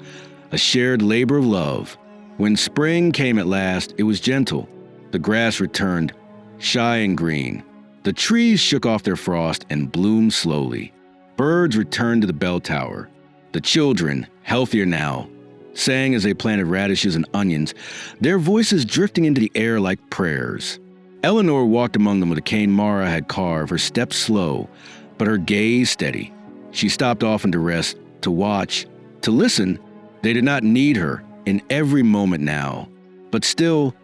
Speaker 1: a shared labor of love. When spring came at last, it was gentle. The grass returned, shy and green. The trees shook off their frost and bloomed slowly. Birds returned to the bell tower. The children, healthier now, sang as they planted radishes and onions, their voices drifting into the air like prayers. Eleanor walked among them with a cane Mara had carved, her steps slow, but her gaze steady. She stopped often to rest, to watch, to listen. They did not need her in every moment now, but still,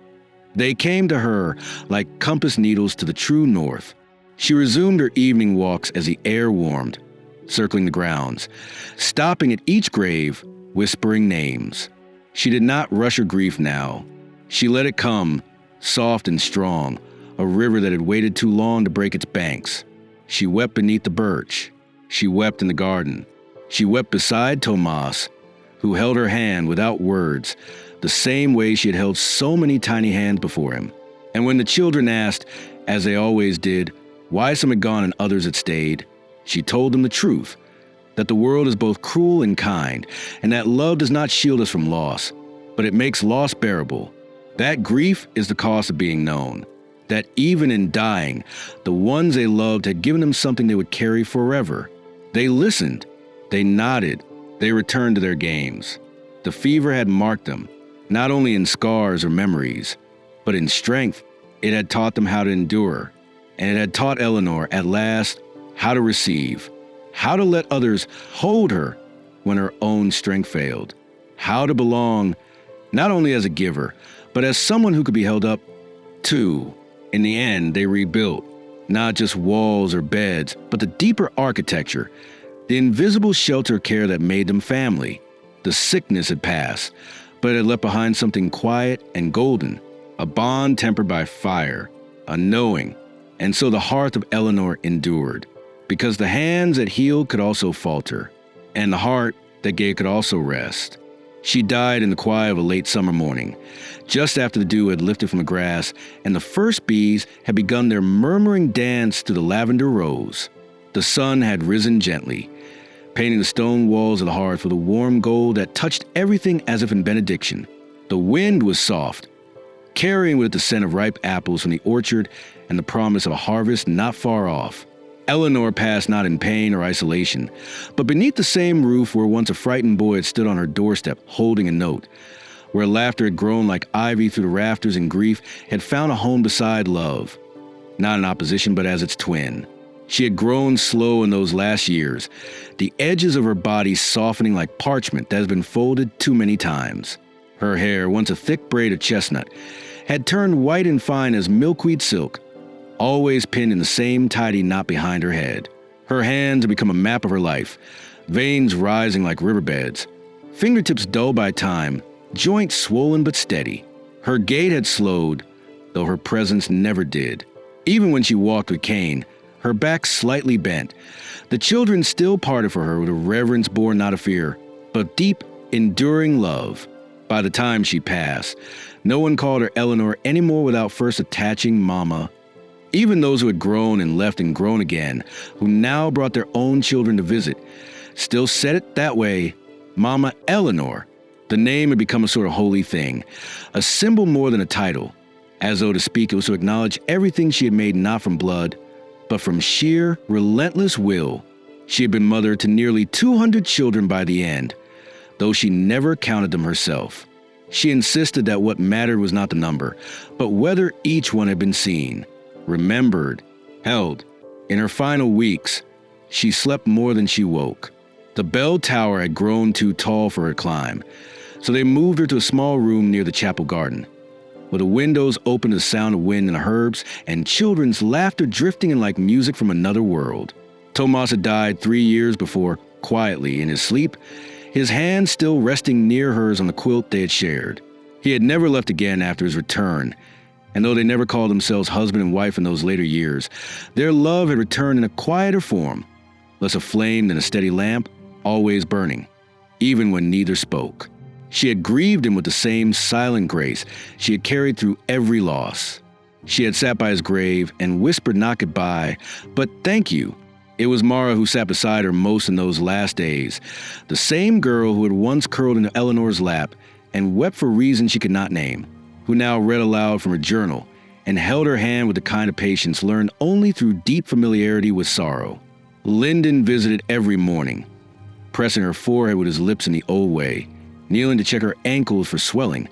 Speaker 1: they came to her like compass needles to the true north. She resumed her evening walks as the air warmed, circling the grounds, stopping at each grave, whispering names. She did not rush her grief now. She let it come, soft and strong, a river that had waited too long to break its banks. She wept beneath the birch. She wept in the garden. She wept beside Tomas, who held her hand without words, the same way she had held so many tiny hands before him. And when the children asked, as they always did, why some had gone and others had stayed, she told them the truth, that the world is both cruel and kind, and that love does not shield us from loss, but it makes loss bearable. That grief is the cost of being known. That even in dying, the ones they loved had given them something they would carry forever. They listened. They nodded. They returned to their games. The fever had marked them, not only in scars or memories, but in strength. It had taught them how to endure, and it had taught Eleanor, at last, how to receive, how to let others hold her when her own strength failed, how to belong, not only as a giver, but as someone who could be held up too. In the end, they rebuilt, not just walls or beds, but the deeper architecture, the invisible shelter care that made them family. The sickness had passed, but it had left behind something quiet and golden, a bond tempered by fire, a knowing. And so the hearth of Eleanor endured, because the hands that healed could also falter, and the heart that gave could also rest. She died in the quiet of a late summer morning, just after the dew had lifted from the grass and the first bees had begun their murmuring dance through the lavender rose. The sun had risen gently, painting the stone walls of the hearth with a warm gold that touched everything as if in benediction. The wind was soft, carrying with it the scent of ripe apples from the orchard and the promise of a harvest not far off. Eleanor passed not in pain or isolation, but beneath the same roof where once a frightened boy had stood on her doorstep holding a note, where laughter had grown like ivy through the rafters and grief had found a home beside love, not in opposition but as its twin. She had grown slow in those last years, the edges of her body softening like parchment that has been folded too many times. Her hair, once a thick braid of chestnut, had turned white and fine as milkweed silk, always pinned in the same tidy knot behind her head. Her hands had become a map of her life, veins rising like riverbeds, fingertips dulled by time, joints swollen but steady. Her gait had slowed, though her presence never did. Even when she walked with Cain, her back slightly bent, the children still parted for her with a reverence born not of fear, but deep, enduring love. By the time she passed, no one called her Eleanor anymore without first attaching Mama. Even those who had grown and left and grown again, who now brought their own children to visit, still said it that way, Mama Eleanor. The name had become a sort of holy thing, a symbol more than a title, as though to speak it was to acknowledge everything she had made not from blood, but from sheer, relentless will. She had been mother to nearly 200 children by the end, though she never counted them herself. She insisted that what mattered was not the number, but whether each one had been seen, remembered, held. In her final weeks, she slept more than she woke. The bell tower had grown too tall for her to climb, so they moved her to a small room near the chapel garden, where the windows opened to the sound of wind and herbs and children's laughter drifting in like music from another world. Tomas had died 3 years before, quietly in his sleep, his hand still resting near hers on the quilt they had shared. He had never left again after his return, and though they never called themselves husband and wife in those later years, their love had returned in a quieter form, less a flame than a steady lamp, always burning, even when neither spoke. She had grieved him with the same silent grace she had carried through every loss. She had sat by his grave and whispered not goodbye, but thank you. It was Mara who sat beside her most in those last days, the same girl who had once curled into Eleanor's lap and wept for reasons she could not name, who now read aloud from her journal and held her hand with the kind of patience learned only through deep familiarity with sorrow. Lyndon visited every morning, pressing her forehead with his lips in the old way, kneeling to check her ankles for swelling,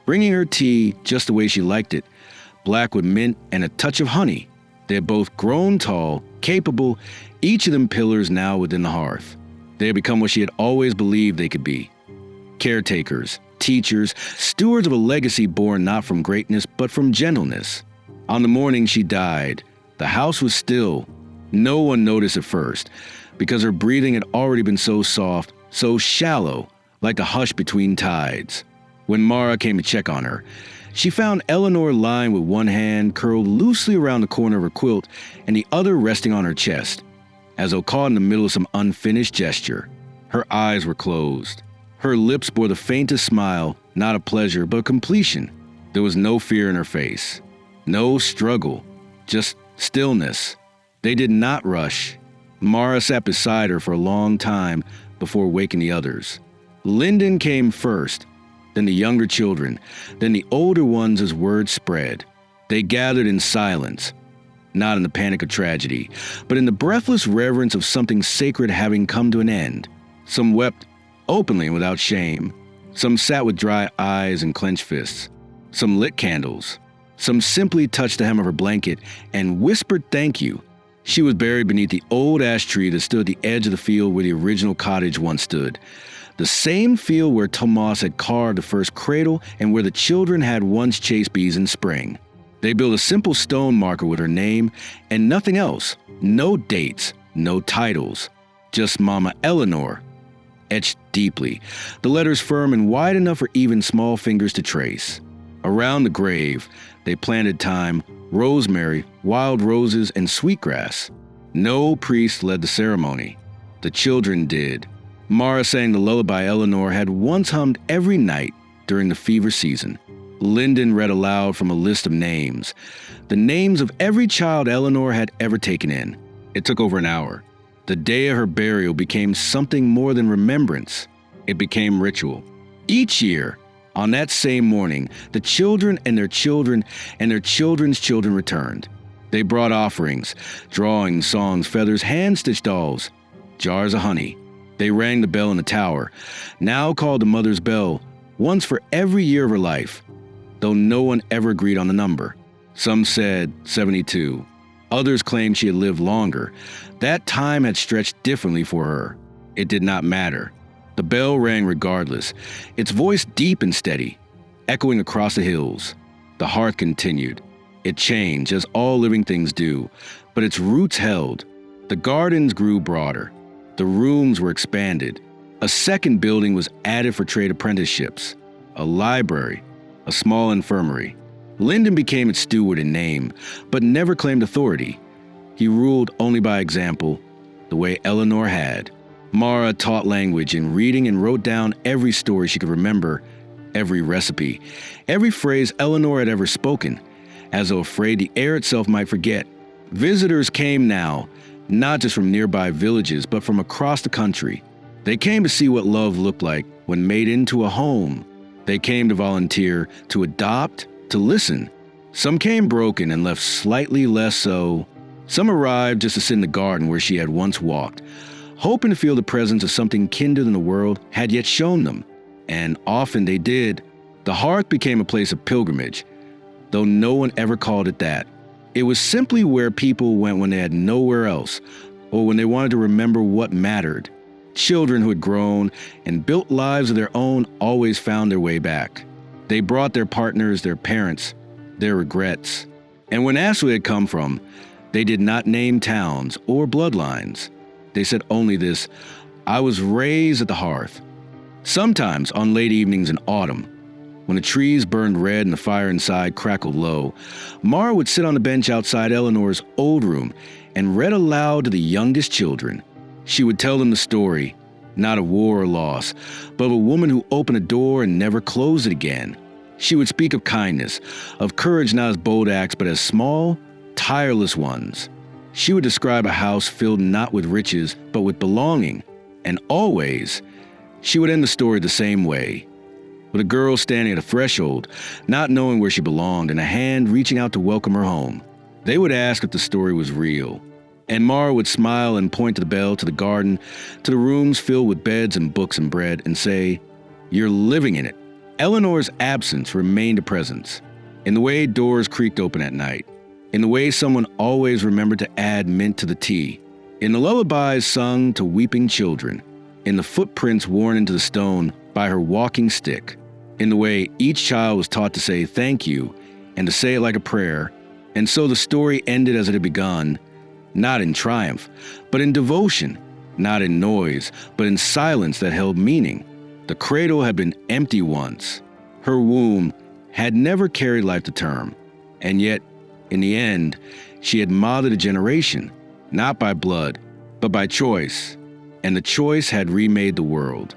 Speaker 1: bringing her tea just the way she liked it, black with mint and a touch of honey. They had both grown tall, capable, each of them pillars now within the hearth. They had become what she had always believed they could be. Caretakers, teachers, stewards of a legacy born not from greatness but from gentleness. On the morning she died, the house was still. No one noticed at first, because her breathing had already been so soft, so shallow, like a hush between tides. When Mara came to check on her, she found Eleanor lying with one hand curled loosely around the corner of her quilt and the other resting on her chest, as though caught in the middle of some unfinished gesture. Her eyes were closed. Her lips bore the faintest smile, not of pleasure, but completion. There was no fear in her face, no struggle, just stillness. They did not rush. Mara sat beside her for a long time before waking the others. Lyndon came first, then the younger children, then the older ones as word spread. They gathered in silence, not in the panic of tragedy, but in the breathless reverence of something sacred having come to an end. Some wept openly and without shame. Some sat with dry eyes and clenched fists. Some lit candles. Some simply touched the hem of her blanket and whispered thank you. She was buried beneath the old ash tree that stood at the edge of the field where the original cottage once stood. The same field where Tomas had carved the first cradle and where the children had once chased bees in spring. They built a simple stone marker with her name and nothing else. No dates, no titles. Just Mama Eleanor, etched deeply, the letters firm and wide enough for even small fingers to trace. Around the grave, they planted thyme, rosemary, wild roses, and sweetgrass. No priest led the ceremony. The children did. Mara sang the lullaby Eleanor had once hummed every night during the fever season. Lyndon read aloud from a list of names, the names of every child Eleanor had ever taken in. It took over an hour. The day of her burial became something more than remembrance. It became ritual. Each year, on that same morning, the children and their children and their children's children returned. They brought offerings, drawings, songs, feathers, hand-stitched dolls, jars of honey. They rang the bell in the tower, now called the mother's bell, once for every year of her life, though no one ever agreed on the number. Some said 72. Others claimed she had lived longer. That time had stretched differently for her. It did not matter. The bell rang regardless, its voice deep and steady, echoing across the hills. The hearth continued. It changed, as all living things do, but its roots held. The gardens grew broader. The rooms were expanded. A second building was added for trade apprenticeships, a library, a small infirmary. Lyndon became its steward in name, but never claimed authority. He ruled only by example, the way Eleanor had. Mara taught language in reading and wrote down every story she could remember, every recipe, every phrase Eleanor had ever spoken, as though afraid the air itself might forget. Visitors came now, not just from nearby villages, but from across the country. They came to see what love looked like when made into a home. They came to volunteer, to adopt, to listen. Some came broken and left slightly less so. Some arrived just to sit in the garden where she had once walked, hoping to feel the presence of something kinder than the world had yet shown them. And often they did. The hearth became a place of pilgrimage, though no one ever called it that. It was simply where people went when they had nowhere else, or when they wanted to remember what mattered. Children who had grown and built lives of their own always found their way back. They brought their partners, their parents, their regrets. And when asked where they had come from, they did not name towns or bloodlines. They said only this: I was raised at the hearth. Sometimes on late evenings in autumn, when the trees burned red and the fire inside crackled low, Mara would sit on the bench outside Eleanor's old room and read aloud to the youngest children. She would tell them the story, not of war or loss, but of a woman who opened a door and never closed it again. She would speak of kindness, of courage not as bold acts but as small, tireless ones. She would describe a house filled not with riches but with belonging, and always she would end the story the same way, with a girl standing at a threshold, not knowing where she belonged, and a hand reaching out to welcome her home. They would ask if the story was real, and Mara would smile and point to the bell, to the garden, to the rooms filled with beds and books and bread, and say, "You're living in it." Eleanor's absence remained a presence, in the way doors creaked open at night, in the way someone always remembered to add mint to the tea, in the lullabies sung to weeping children, in the footprints worn into the stone by her walking stick, in the way each child was taught to say thank you and to say it like a prayer. And so the story ended as it had begun, not in triumph, but in devotion, not in noise, but in silence that held meaning. The cradle had been empty once. Her womb had never carried life to term, and yet, in the end, she had mothered a generation, not by blood, but by choice, and the choice had remade the world.